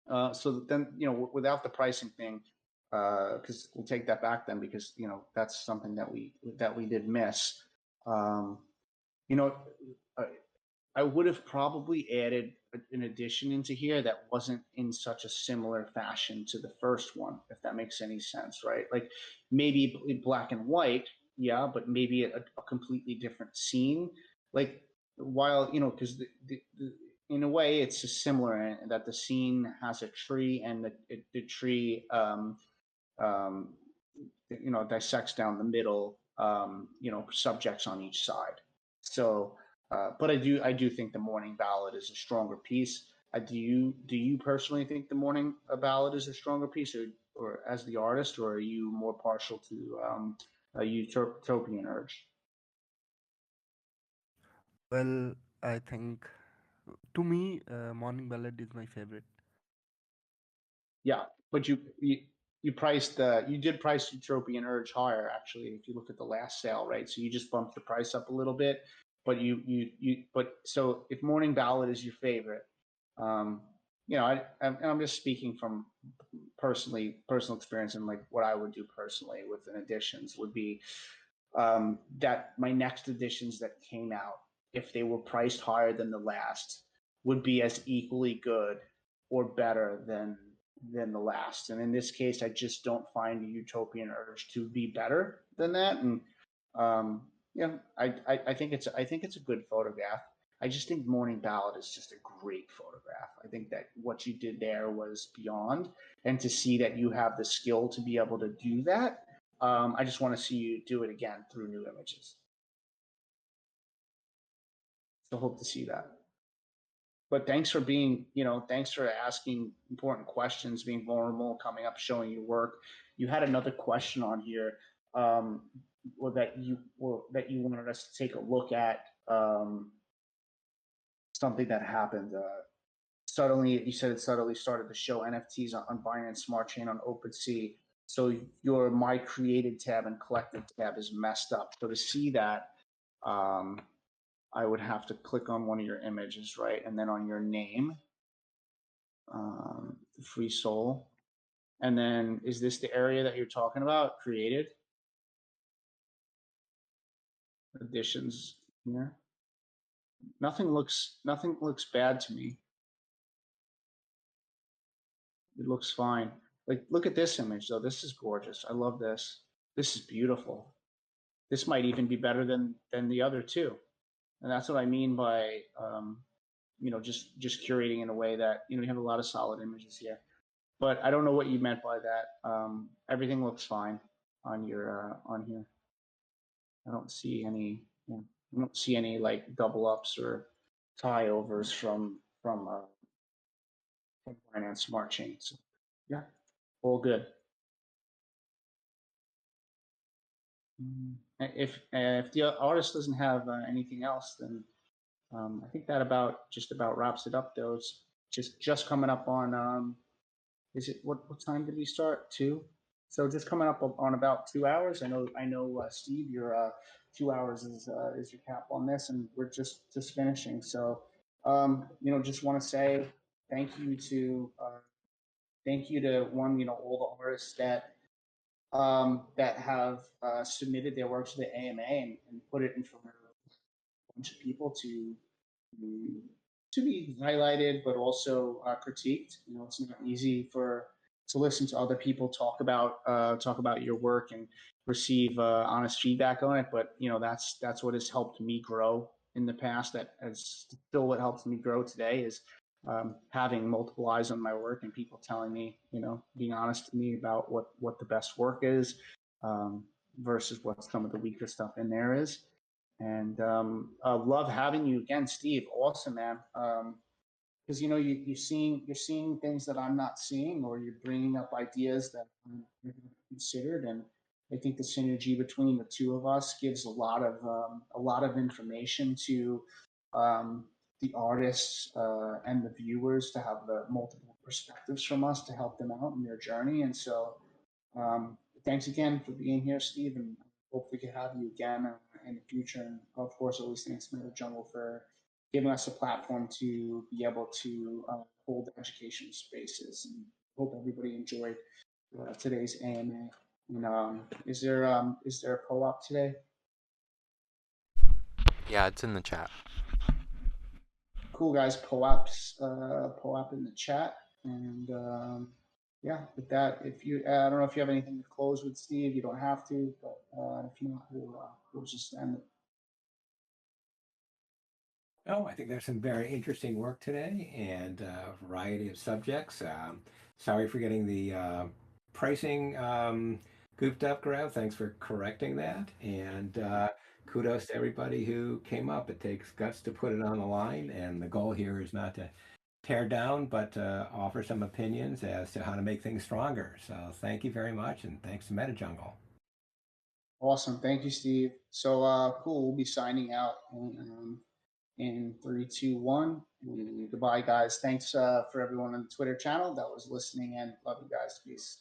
so then without the pricing thing, because we'll take that back then, because that's something that we did miss. Um, you know, uh, I would have probably added an addition into here that wasn't in such a similar fashion to the first one, if that makes any sense, right? Like maybe black and white, yeah, but maybe a completely different scene. Like while, because in a way it's just similar in that the scene has a tree and the tree, dissects down the middle, subjects on each side. So, but I do think the morning ballad is a stronger piece. Do you personally think the morning ballad is a stronger piece, or as the artist, or are you more partial to a utopian urge? Well, I think to me, Morning Ballad is my favorite. Yeah, but you did price Utopian Urge higher, actually, if you look at the last sale, right? So you just bumped the price up a little bit, but so if Morning Ballad is your favorite, I'm just speaking from personal experience, and like what I would do personally with an additions would be that my next editions that came out, if they were priced higher than the last, would be as equally good or better than the last. And in this case, I just don't find the Utopian Urge to be better than that. And I think it's a good photograph. I just think Morning Ballad is just a great photograph. I think that what you did there was beyond, and to see that you have the skill to be able to do that, I just want to see you do it again through new images. So hope to see that. But thanks for asking important questions, being vulnerable, coming up, showing your work. You had another question on here, that you wanted us to take a look at, something that happened. Suddenly, you said it suddenly started to show NFTs on Binance Smart Chain on OpenSea. So your My Created tab and Collected tab is messed up. So to see that, I would have to click on one of your images, right? And then on your name, Free Soul. And then is this the area that you're talking about? Created? Additions here? Nothing looks bad to me. It looks fine. Like, look at this image though. This is gorgeous. I love this. This is beautiful. This might even be better than the other two. And that's what I mean by, just curating in a way that, you have a lot of solid images here. But I don't know what you meant by that. Everything looks fine on your on here. I don't see any. I don't see any like double ups or tie overs from Binance Smart Chain. So, yeah, all good. If the artist doesn't have anything else, then I think that just about wraps it up. Though it's just coming up on. Is it what time did we start? 2. So just coming up on about 2 hours. I know, Steve, your 2 hours is your cap on this, and we're just finishing. So, just want to say thank you to all the artists that have submitted their work to the AMA and put it in front of a bunch of people to be highlighted, but also critiqued. It's not easy to listen to other people talk about your work and receive honest feedback on it. But that's what has helped me grow in the past. That is still what helps me grow today is having multiple eyes on my work and people telling me, being honest to me about what the best work is, versus what some of the weaker stuff in there is. And love having you again, Steve. Awesome, man. Because you're seeing things that I'm not seeing, or you're bringing up ideas that I'm considered, and I think the synergy between the two of us gives a lot of information to the artists and the viewers to have the multiple perspectives from us to help them out in their journey. And so, thanks again for being here, Steve, and hope we can have you again in the future. And of course, always thanks MetaJungle for giving us a platform to be able to hold education spaces. And hope everybody enjoyed today's AMA. And is there a co-op today? Yeah, it's in the chat. Cool, guys. POAPs, POAP in the chat. And yeah, with that, if you, I don't know if you have anything to close with, Steve. You don't have to, but if you want, we'll just end it. Oh, I think there's some very interesting work today and a variety of subjects. Sorry for getting the pricing goofed up, Grab. Thanks for correcting that. And kudos to everybody who came up. It takes guts to put it on the line. And the goal here is not to tear down, but to offer some opinions as to how to make things stronger. So thank you very much. And thanks to MetaJungle. Awesome. Thank you, Steve. So cool. We'll be signing out in 3, 2, 1. Goodbye, guys. Thanks for everyone on the Twitter channel that was listening, and love you guys. Peace.